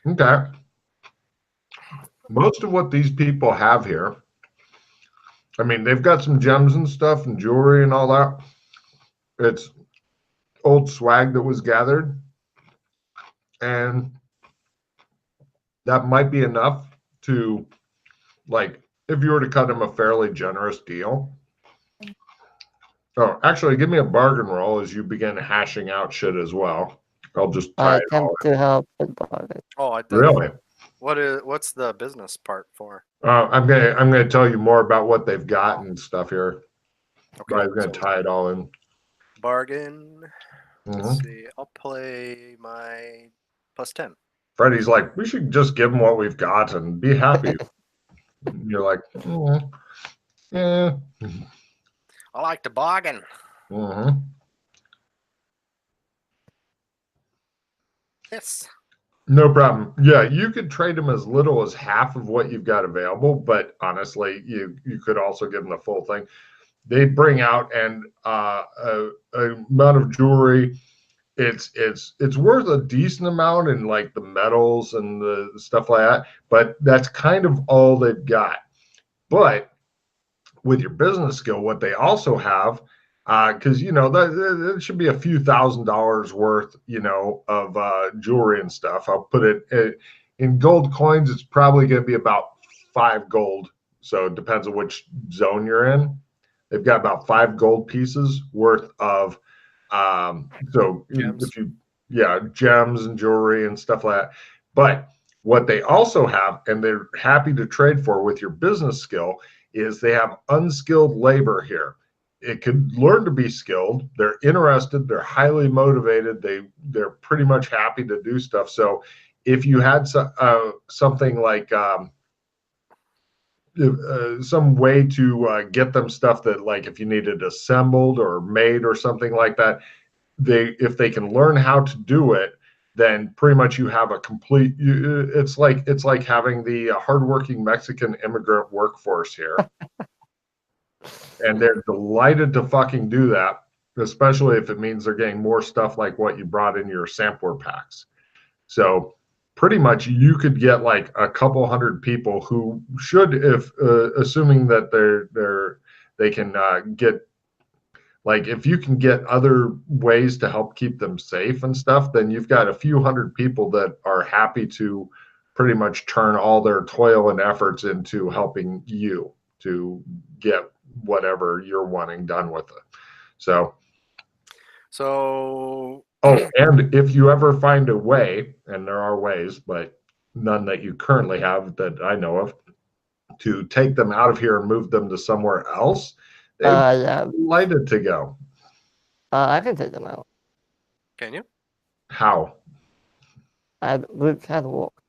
Speaker 2: Okay. Most of what these people have here, I mean, they've got some gems and stuff and jewelry and all that. It's old swag that was gathered. And that might be enough to, like, if you were to cut him a fairly generous deal. Oh, actually, give me a bargain roll as you begin hashing out shit as well. I'll just try it all.
Speaker 3: To help with bargain.
Speaker 1: Oh, I
Speaker 2: Really?
Speaker 1: What's the business part for?
Speaker 2: I'm gonna tell you more about what they've got and stuff here. Okay, but I'm gonna tie it all in.
Speaker 1: Bargain. Let's see. I'll play my +10.
Speaker 2: Freddie's like, we should just give them what we've got and be happy. You're like, yeah.
Speaker 1: I like to bargain. Yes.
Speaker 2: No problem. Yeah, you could trade them as little as half of what you've got available, but honestly, you could also give them the full thing. They bring out and a amount of jewelry. It's worth a decent amount in like the metals and the stuff like that, but that's kind of all they've got. But with your business skill, what they also have, because that should be a few $1,000s worth, of jewelry and stuff. I'll put it in gold coins. It's probably going to be about 5 gold. So it depends on which zone you're in. They've got about 5 gold pieces worth of
Speaker 1: gems.
Speaker 2: Gems and jewelry and stuff like that. But what they also have, and they're happy to trade for with your business skill, is they have unskilled labor here. It could learn to be skilled. They're interested. They're highly motivated. They're pretty much happy to do stuff. So if you had something like some way to get them stuff that, like, if you needed assembled or made or something like that, if they can learn how to do it, then pretty much you have a complete. It's like having the hardworking Mexican immigrant workforce here, and they're delighted to fucking do that, especially if it means they're getting more stuff like what you brought in your sampler packs. So pretty much you could get like a couple hundred people who should, if assuming that they can get, like, if you can get other ways to help keep them safe and stuff, then you've got a few hundred people that are happy to pretty much turn all their toil and efforts into helping you to get whatever you're wanting done with it. So and if you ever find a way, and there are ways, but none that you currently have that I know of, to take them out of here and move them to somewhere else, they're delighted to go.
Speaker 3: I can take them out.
Speaker 1: Can you?
Speaker 2: How?
Speaker 3: We've had a walk.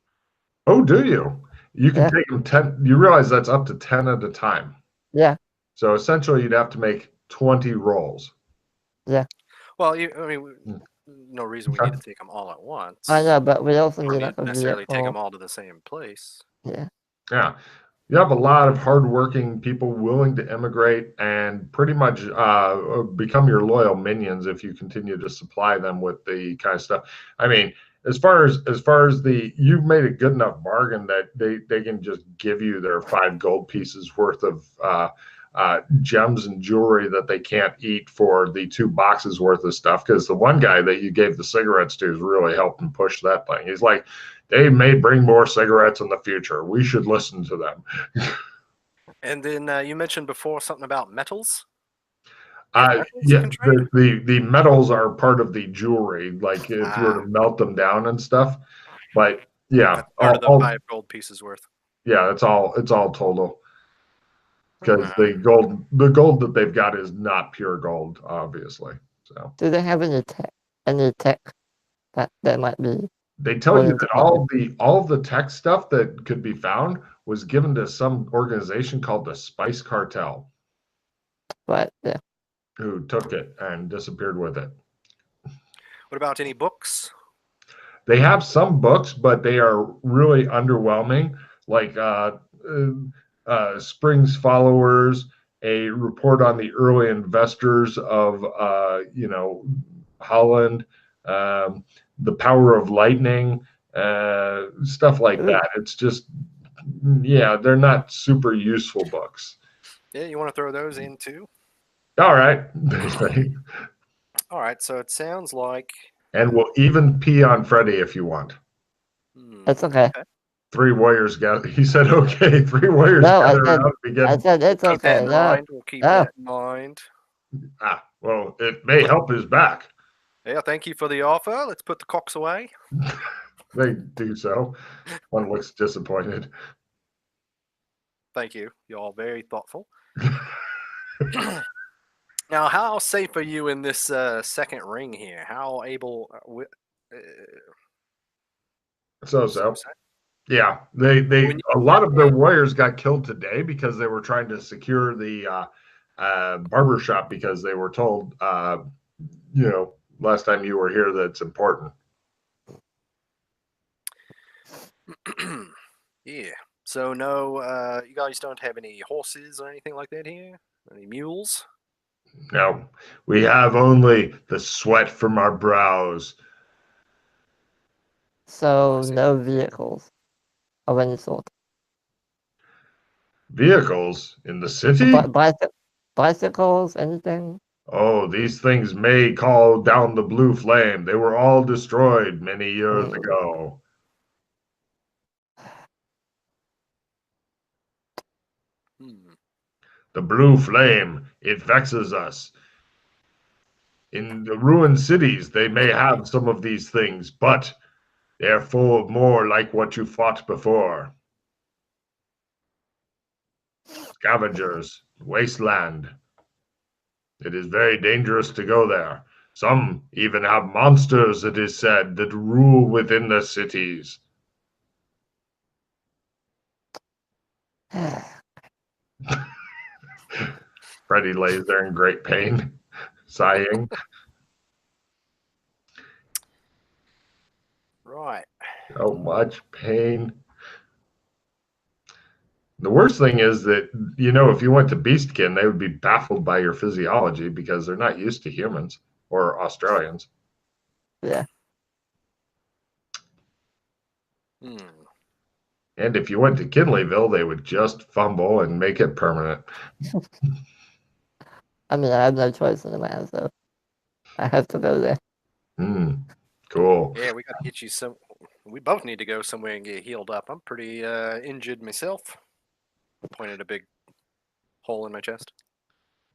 Speaker 2: Oh, do you? You can take them 10. You realize that's up to 10 at a time.
Speaker 3: Yeah.
Speaker 2: So essentially, you'd have to make 20 rolls.
Speaker 3: Yeah.
Speaker 1: Well, no reason we need to take them all at once.
Speaker 3: I know, but we also need
Speaker 1: not necessarily take them all to the same place.
Speaker 3: Yeah.
Speaker 2: Yeah. You have a lot of hardworking people willing to immigrate and pretty much become your loyal minions if you continue to supply them with the kind of stuff. I mean, as far as you've made a good enough bargain that they can just give you their 5 gold pieces worth of gems and jewelry that they can't eat for the 2 boxes worth of stuff, because the one guy that you gave the cigarettes to is really helping push that thing. He's like, they may bring more cigarettes in the future. We should listen to them.
Speaker 1: And then you mentioned before something about metals.
Speaker 2: The metals are part of the jewelry, like if you were to melt them down and stuff. But yeah,
Speaker 1: that's part of the 5 gold pieces worth.
Speaker 2: Yeah, it's all total. Because the gold that they've got is not pure gold, obviously. So
Speaker 3: do they have any tech that might be?
Speaker 2: They tell you that all of the tech stuff that could be found was given to some organization called the Spice Cartel.
Speaker 3: Right, yeah.
Speaker 2: Who took it and disappeared with it.
Speaker 1: What about any books?
Speaker 2: They have some books, but they are really underwhelming. Like Spring's Followers, a report on the early investors of Holland, The Power of Lightning, stuff like that. It's just, they're not super useful books.
Speaker 1: Yeah, you want to throw those in too?
Speaker 2: All right.
Speaker 1: All right, so it sounds like...
Speaker 2: And we'll even pee on Freddie if you want.
Speaker 3: That's okay.
Speaker 2: 3 warriors gather. He said, "Okay." 3 warriors
Speaker 3: No,
Speaker 2: gather around and begin.
Speaker 3: I said it's
Speaker 1: Keep that
Speaker 3: okay.
Speaker 1: in
Speaker 3: No,
Speaker 1: mind. We'll keep
Speaker 3: no.
Speaker 1: that in mind.
Speaker 2: Well, it may help his back.
Speaker 1: Yeah, thank you for the offer. Let's put the cocks away.
Speaker 2: They do so. One looks disappointed.
Speaker 1: Thank you. You're all very thoughtful. Now, how safe are you in this second ring here? How able?
Speaker 2: So. Yeah, a lot of their warriors got killed today because they were trying to secure the barber shop because they were told, last time you were here that it's important.
Speaker 1: Yeah. So no, you guys don't have any horses or anything like that here? Any mules?
Speaker 2: No, we have only the sweat from our brows.
Speaker 3: So no vehicles of any sort.
Speaker 2: Vehicles in the city?
Speaker 3: Bicycles, anything?
Speaker 2: Oh, these things may call down the blue flame. They were all destroyed many years ago. The blue flame, it vexes us. In the ruined cities, they may have some of these things, but they're full of more like what you fought before. Scavengers, wasteland. It is very dangerous to go there. Some even have monsters, it is said, that rule within the cities. Freddy lays there in great pain, sighing.
Speaker 1: Right.
Speaker 2: So much pain. The worst thing is that, if you went to Beastkin, they would be baffled by your physiology because they're not used to humans or Australians.
Speaker 3: Yeah.
Speaker 2: And if you went to Kinleyville, they would just fumble and make it permanent.
Speaker 3: I mean, I have no choice in the matter, so I have to go there.
Speaker 2: Cool.
Speaker 1: Yeah, we got to get you some. We both need to go somewhere and get healed up. I'm pretty injured myself. Pointed a big hole in my chest.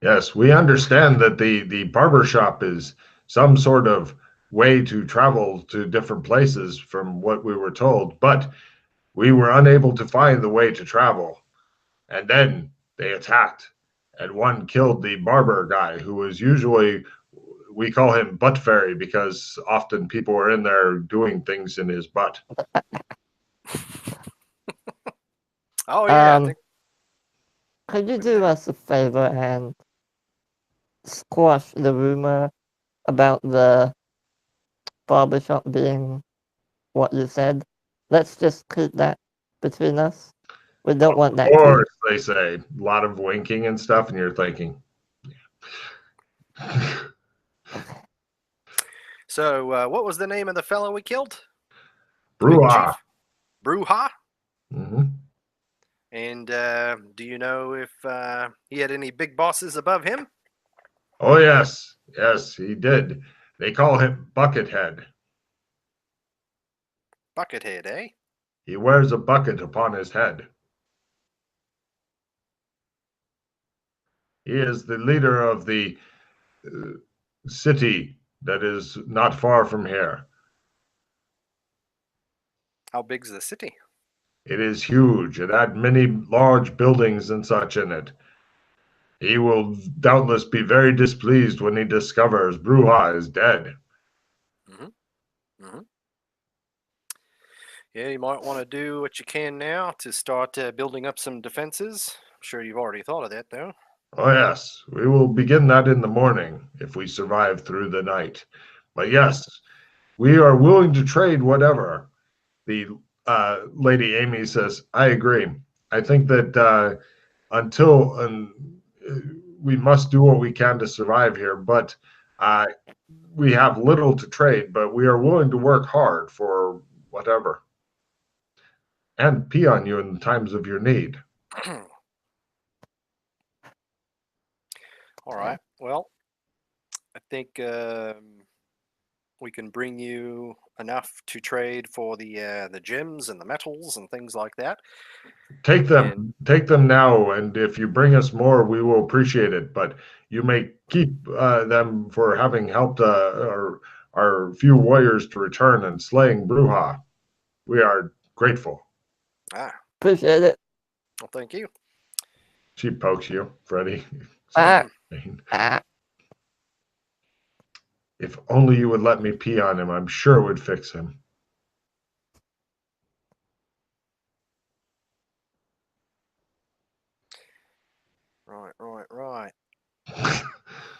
Speaker 2: Yes, we understand that the barber shop is some sort of way to travel to different places from what we were told, but we were unable to find the way to travel. And then they attacked, and one killed the barber guy who was usually, we call him Butt Fairy because often people were in there doing things in his butt.
Speaker 1: Oh, yeah.
Speaker 3: Could you do us a favor and squash the rumor about the barbershop being what you said? Let's just keep that between us. We don't want that.
Speaker 2: Of course, they say. A lot of winking and stuff, and you're thinking.
Speaker 1: So, what was the name of the fellow we killed?
Speaker 2: Bruja.
Speaker 1: Bruja?
Speaker 2: Mm-hmm.
Speaker 1: And do you know if he had any big bosses above him?
Speaker 2: Oh, yes. Yes, he did. They call him Buckethead.
Speaker 1: Buckethead, eh?
Speaker 2: He wears a bucket upon his head. He is the leader of the city that is not far from here.
Speaker 1: How big's the city?
Speaker 2: It is huge. It had many large buildings and such in it. He will doubtless be very displeased when he discovers Bruja is dead.
Speaker 1: Yeah, you might want to do what you can now to start building up some defenses. I'm sure you've already thought of that, though.
Speaker 2: Oh, yes. We will begin that in the morning if we survive through the night. But yes, we are willing to trade whatever. The Lady Amy says, I agree. I think that we must do what we can to survive here, but we have little to trade, but we are willing to work hard for whatever. And pee on you in times of your need.
Speaker 1: All right. Well, I think we can bring you enough to trade for the gems and the metals and things like that.
Speaker 2: Take them now, and if you bring us more, we will appreciate it. But you may keep them for having helped our few warriors to return and slaying Bruja. We are grateful.
Speaker 3: Appreciate it.
Speaker 1: Well, thank you.
Speaker 2: She pokes you, Freddy. If only you would let me pee on him, I'm sure it would fix him.
Speaker 1: Right.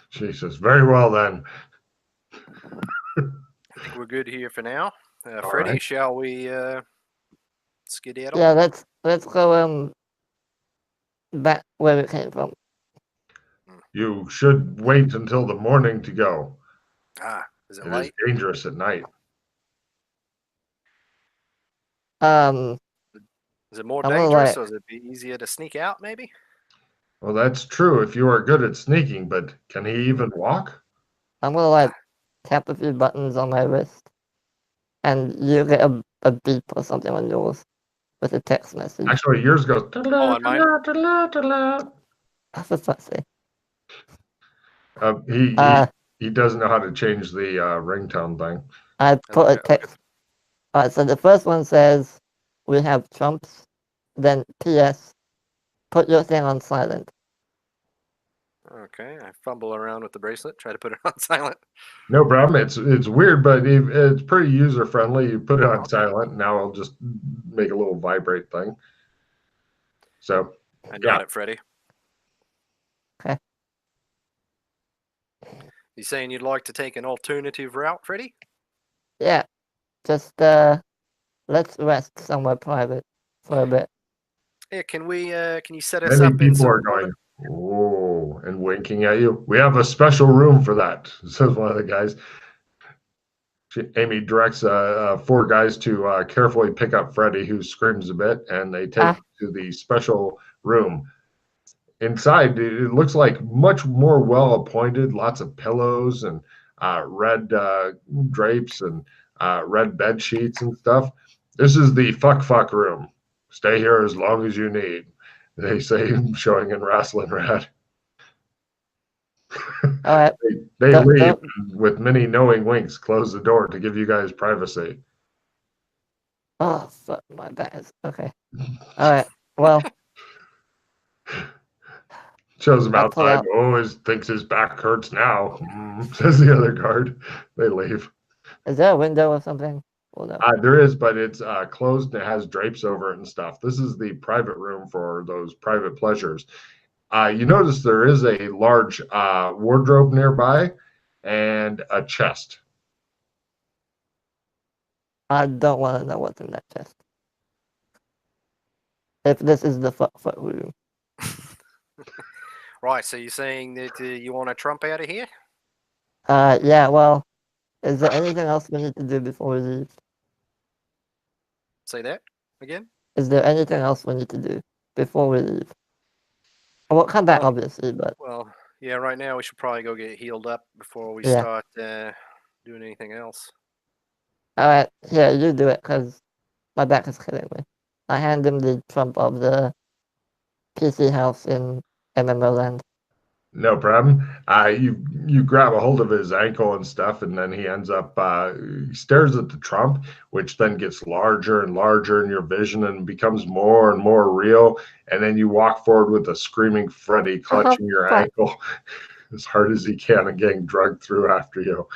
Speaker 2: She says, very well then.
Speaker 1: I think we're good here for now. Freddy, right. Shall we skedaddle?
Speaker 3: Yeah, let's go back where it came from.
Speaker 2: You should wait until the morning to go.
Speaker 1: Is it late?
Speaker 2: It is dangerous at night.
Speaker 1: Is it more dangerous, or is it be easier to sneak out, maybe?
Speaker 2: Well, that's true if you are good at sneaking, but can he even walk?
Speaker 3: I'm gonna tap a few buttons on my wrist, and you get a beep or something on yours with a text message.
Speaker 2: Actually, yours goes.
Speaker 1: On mine.
Speaker 3: For fuck's sake.
Speaker 2: He doesn't know how to change the ringtone thing.
Speaker 3: I put a text. Okay. All right, so the first one says, "We have trumps." Then P.S. Put your thing on silent.
Speaker 1: Okay, I fumble around with the bracelet, try to put it on silent.
Speaker 2: No problem. It's weird, but it's pretty user friendly. You put it on silent. Now I'll just make a little vibrate thing. So
Speaker 1: I got it, Freddy.
Speaker 3: Okay.
Speaker 1: You saying you'd like to take an alternative route, Freddy?
Speaker 3: Yeah. Just let's rest somewhere private for a bit.
Speaker 1: Yeah, can you set us up?
Speaker 2: Many people are going, oh, and winking at you. We have a special room for that, says one of the guys. Amy directs 4 guys to carefully pick up Freddy, who screams a bit, and they take him to the special room. Inside, it looks like much more well appointed, lots of pillows and red drapes and red bed sheets and stuff. This is the fuck room. Stay here as long as you need, they say, showing in Wrestling Rat.
Speaker 3: All right.
Speaker 2: They leave with many knowing winks, close the door to give you guys privacy.
Speaker 3: Oh, fuck my back. Okay. All right. Well.
Speaker 2: Shows him outside. Always thinks his back hurts now, says the other guard. They leave.
Speaker 3: Is there a window or something? Well, no.
Speaker 2: There is, but it's closed and it has drapes over it and stuff. This is the private room for those private pleasures. You notice there is a large wardrobe nearby and a chest.
Speaker 3: I don't want to know what's in that chest. If this is the fuck room.
Speaker 1: Right, so you're saying that you want to trump out of here?
Speaker 3: Yeah, well, is there anything else we need to do before we leave?
Speaker 1: Say that again?
Speaker 3: Is there anything else we need to do before we leave? We'll come back, obviously, but...
Speaker 1: Well, yeah, right now we should probably go get healed up before we start doing anything else.
Speaker 3: Alright, yeah, you do it, because my back is killing me. I hand him the trump of the PC house in MMO land.
Speaker 2: No problem. You grab a hold of his ankle and stuff, and then he ends up he stares at the trump, which then gets larger and larger in your vision and becomes more and more real. And then you walk forward with a screaming Freddy clutching your ankle as hard as he can and getting drugged through after you.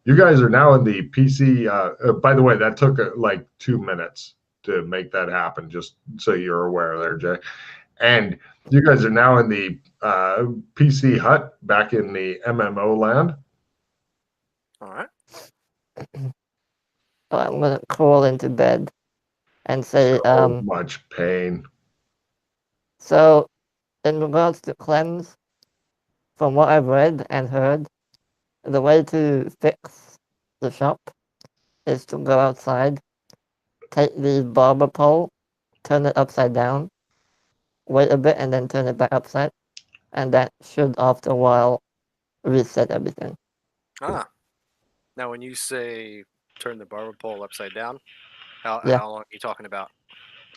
Speaker 2: You guys are now in the PC. By the way, that took like 2 minutes to make that happen, just so you're aware there, Jay. And you guys are now in the PC hut back in the MMO land.
Speaker 1: All right.
Speaker 3: I'm going to crawl into bed and say...
Speaker 2: So much pain.
Speaker 3: So, in regards to cleanse, from what I've read and heard, the way to fix the shop is to go outside, take the barber pole, turn it upside down, wait a bit, and then turn it back upside, and that should, after a while, reset everything.
Speaker 1: Now, when you say turn the barber pole upside down,
Speaker 3: Yeah.
Speaker 1: how long are you talking about?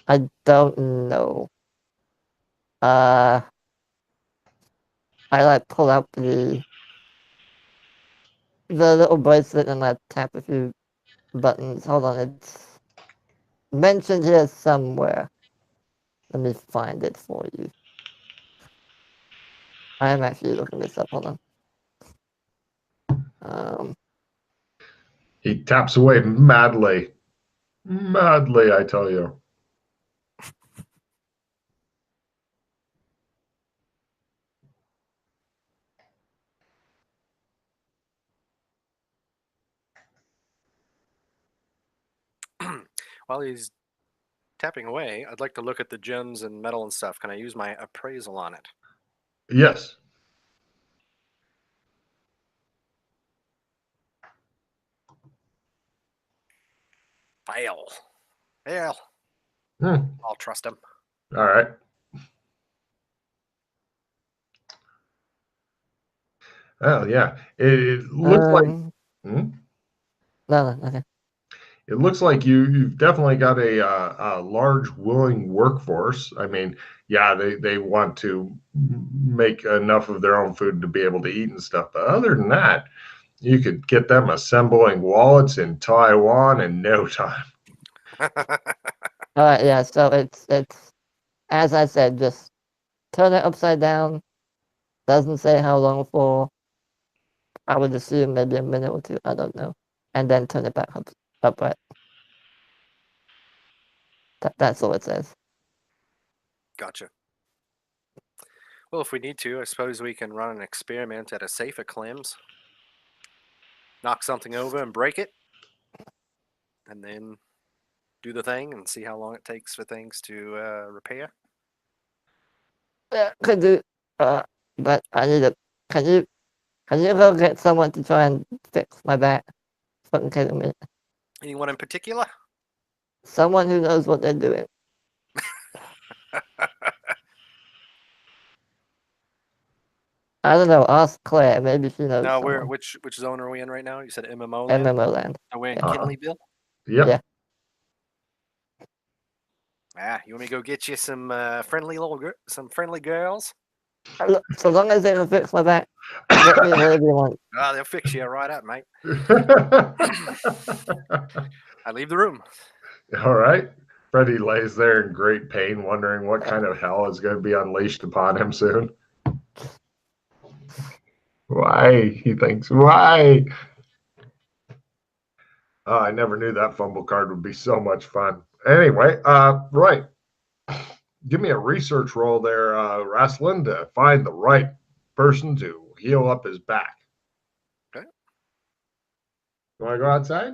Speaker 3: I don't know. I like pull out the little bracelet and I tap a few buttons. Hold on, it's mentioned here somewhere. Let me find it for you. I am actually looking this up. Hold on.
Speaker 2: He taps away madly. Madly, I tell you.
Speaker 1: While he's tapping away, I'd like to look at the gems and metal and stuff. Can I use my appraisal on it?
Speaker 2: Yes.
Speaker 1: Fail. Fail. I'll trust him.
Speaker 2: All right. Oh, yeah. It looks like...
Speaker 3: No, okay.
Speaker 2: It looks like you've definitely got a large willing workforce. I mean, yeah, they want to make enough of their own food to be able to eat and stuff. But other than that, you could get them assembling wallets in Taiwan in no time.
Speaker 3: All right, yeah. So it's as I said, just turn it upside down. Doesn't say how long for. I would assume maybe a minute or two. I don't know, and then turn it back upright. That's all it says.
Speaker 1: Gotcha. Well, if we need to, I suppose we can run an experiment at a safe at Clem's. Knock something over and break it, and then do the thing and see how long it takes for things to repair.
Speaker 3: Yeah, could do. But I need a. Can you go get someone to try and fix my back? Fucking kidding me.
Speaker 1: Anyone in particular?
Speaker 3: Someone who knows what they're doing. I don't know. Ask Claire. Maybe she knows.
Speaker 1: No,
Speaker 3: someone.
Speaker 1: which zone are we in right now? You said MMO land?
Speaker 3: MMO land.
Speaker 1: Are we in
Speaker 3: Yeah.
Speaker 1: Kinleyville?
Speaker 2: Yep.
Speaker 3: Yeah.
Speaker 1: You want me to go get you some friendly girls?
Speaker 3: Look, so long as they don't fix my back, get me whatever you want.
Speaker 1: They'll fix you right up, mate. I leave the room.
Speaker 2: All right. Freddy lays there in great pain, wondering what kind of hell is going to be unleashed upon him soon. Why? He thinks, why? Oh, I never knew that fumble card would be so much fun. Anyway, right. Give me a research roll there, Rasslin, to find the right person to heal up his back.
Speaker 1: Okay.
Speaker 2: You want to go outside?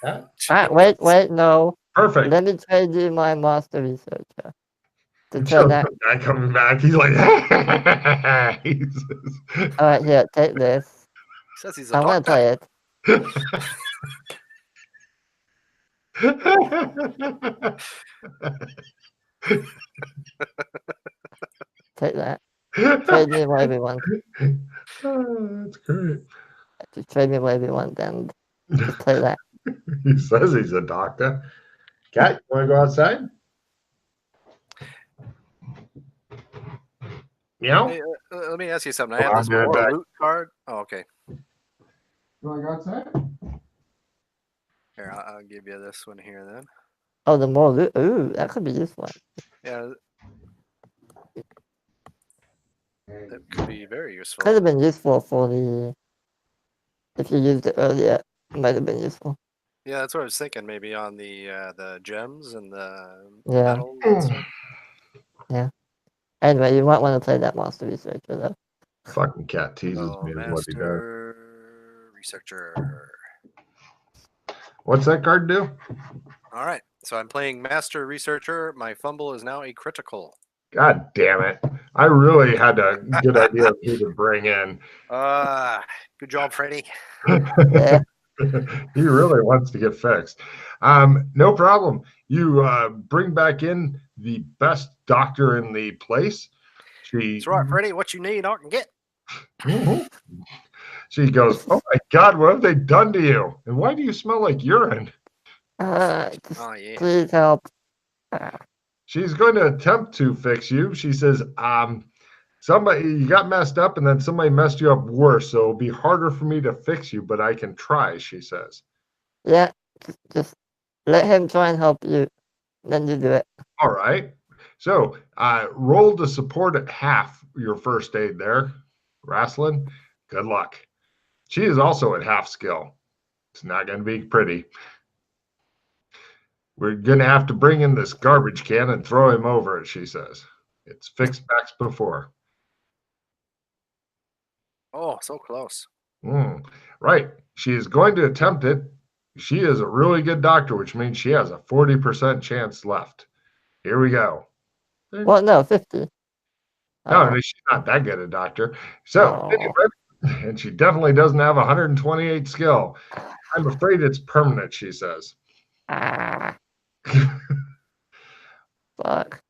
Speaker 3: Yeah. Wait, no.
Speaker 2: Perfect.
Speaker 3: Let me trade you my master researcher. To
Speaker 2: turn
Speaker 3: that.
Speaker 2: Guy coming back, he's like,
Speaker 3: all right, here, take this.
Speaker 1: Says he's a
Speaker 3: I'm
Speaker 1: doctor.
Speaker 3: gonna play it. Take that. Trade me whatever you want.
Speaker 2: Oh, that's great.
Speaker 3: Just trade me whatever you want, and just play that.
Speaker 2: He says he's a doctor. Cat, you want to go outside? Meow?
Speaker 1: Hey, let me ask you something. I have this more loot card. Oh, okay.
Speaker 2: You want to go outside?
Speaker 1: Here, I'll give you this one here then.
Speaker 3: Oh, the more loot. Ooh, that could be useful.
Speaker 1: Yeah. That could be very useful.
Speaker 3: Could have been useful for the. If you used it earlier, it might have been useful.
Speaker 1: Yeah, that's what I was thinking. Maybe on the gems and the
Speaker 3: Yeah.
Speaker 1: metal and stuff.
Speaker 3: Yeah. Anyway, you might want to play that master researcher though.
Speaker 2: Fucking cat teases me is what he does.
Speaker 1: Master researcher.
Speaker 2: What's that card do?
Speaker 1: All right. So I'm playing Master Researcher. My fumble is now a critical.
Speaker 2: God damn it. I really had a good idea of who to bring in.
Speaker 1: Good job, Freddy.
Speaker 3: Yeah.
Speaker 2: He really wants to get fixed. No problem. You bring back in the best doctor in the place.
Speaker 1: That's right, Freddy. What you need, I can get.
Speaker 2: She goes, "Oh my God, what have they done to you? And why do you smell like urine?"
Speaker 3: Please help.
Speaker 2: She's going to attempt to fix you. She says, somebody, you got messed up and then somebody messed you up worse. So it'll be harder for me to fix you, but I can try," she says.
Speaker 3: Yeah, just let him try and help you. Then you do it.
Speaker 2: All right. So roll to support at half your first aid there, Wrestling. Good luck. She is also at half skill. It's not going to be pretty. "We're going to have to bring in this garbage can and throw him over it," she says. "It's fixed backs before."
Speaker 1: Oh, so close.
Speaker 2: Right. She is going to attempt it. She is a really good doctor, which means she has a 40% chance left. Here we go.
Speaker 3: Well, no, 50.
Speaker 2: No, she's not that good a doctor. So, anyway, and she definitely doesn't have 128 skill. "I'm afraid it's permanent," she says.
Speaker 3: Fuck.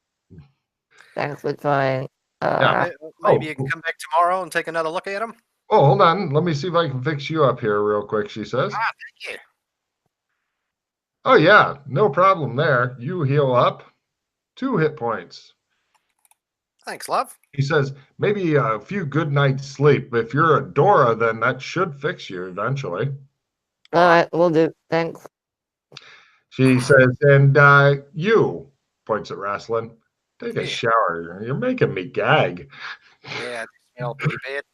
Speaker 3: Thanks for trying.
Speaker 1: Maybe you can come back tomorrow and take another look at him.
Speaker 2: Oh, hold on. Let me see if I can fix you up here real quick, she says.
Speaker 1: Thank you.
Speaker 2: "Oh, yeah. No problem there. You heal up 2 hit points."
Speaker 1: Thanks, love.
Speaker 2: He says, "Maybe a few good nights sleep. If you're a Dora, then that should fix you eventually."
Speaker 3: All right, we'll do. Thanks.
Speaker 2: She says, "And you," points at Wrestling, "take a shower. You're making me gag."
Speaker 1: Yeah, they smell pretty bad.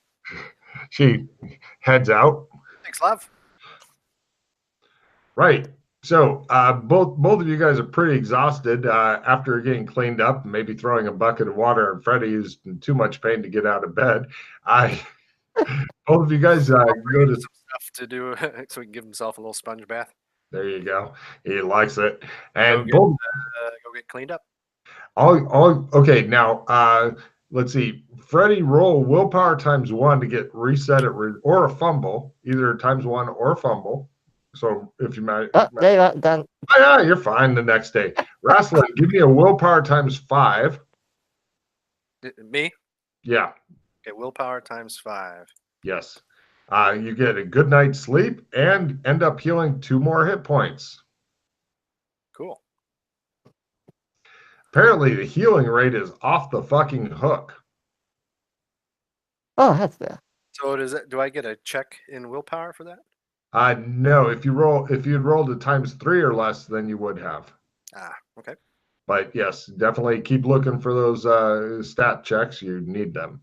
Speaker 2: She heads out.
Speaker 1: Thanks, love.
Speaker 2: Right. So both of you guys are pretty exhausted after getting cleaned up, and maybe throwing a bucket of water on Freddie, who's in too much pain to get out of bed. Both of you guys go to
Speaker 1: some stuff to do so he can give himself a little sponge bath.
Speaker 2: There you go. He likes it. And
Speaker 1: go get cleaned up.
Speaker 2: Okay, now let's see. Freddie, roll willpower ×1 to get reset or a fumble, either ×1 or fumble. So if you might.
Speaker 3: They got done.
Speaker 2: Oh, yeah, you're fine the next day. Wrestling, give me a willpower ×5.
Speaker 1: Me?
Speaker 2: Yeah.
Speaker 1: Okay, willpower ×5.
Speaker 2: Yes. You get a good night's sleep and end up healing 2 more hit points.
Speaker 1: Cool.
Speaker 2: Apparently, the healing rate is off the fucking hook.
Speaker 3: Oh, that's fair.
Speaker 1: So do I get a check in willpower for that?
Speaker 2: No, if you'd rolled a ×3 or less, then you would have.
Speaker 1: Okay.
Speaker 2: But yes, definitely keep looking for those stat checks. You need them.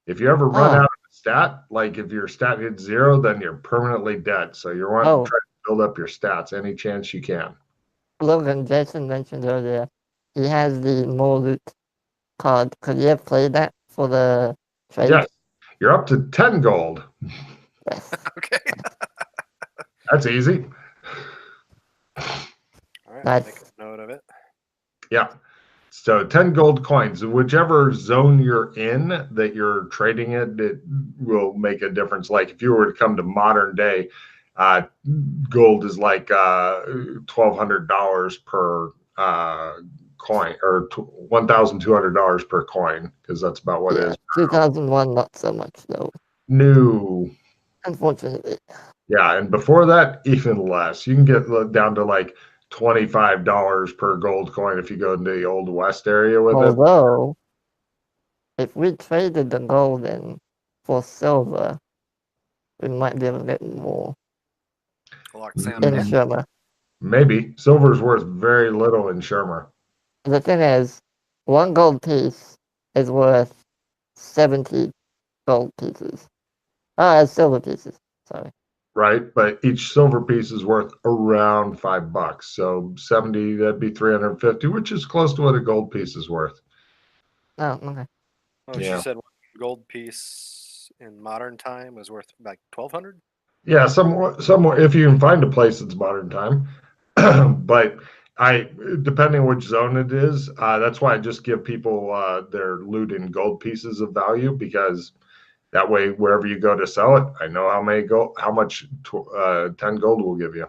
Speaker 2: If you ever run out of a stat, like if your stat hits 0, then you're permanently dead. So you're wanting to try to build up your stats any chance you can.
Speaker 3: Logan, Jason mentioned earlier, he has the more loot card. Could you have played that for the trade?
Speaker 2: Yes. You're up to 10 gold.
Speaker 3: Yes.
Speaker 1: Okay.
Speaker 2: That's easy.
Speaker 1: All right,
Speaker 3: nice.
Speaker 1: Make a note of it.
Speaker 2: Yeah. So 10 gold coins, whichever zone you're in that you're trading it will make a difference. Like if you were to come to modern day, gold is like $1,200 per coin, or $1,200 per coin, because that's about what it is.
Speaker 3: 2001, not so much though.
Speaker 2: No.
Speaker 3: Unfortunately.
Speaker 2: Yeah, and before that, even less. You can get down to like $25 per gold coin if you go into the Old West area with it.
Speaker 3: Although, if we traded the gold in for silver, we might be able to get more. In Shermer.
Speaker 2: Maybe. Silver's worth very little in Shermer.
Speaker 3: The thing is, 1 gold piece is worth 70 gold pieces. Silver pieces. Sorry.
Speaker 2: Right, but each silver piece is worth around $5. So 70, that'd be 350, which is close to what a gold piece is worth.
Speaker 3: Oh, okay.
Speaker 1: Oh, yeah. She said 1 gold piece in modern time was worth like 1,200.
Speaker 2: Yeah, somewhere if you can find a place that's modern time. But depending on which zone it is, that's why I just give people their loot in gold pieces of value, because that way, wherever you go to sell it, I know how much 10 gold will give you.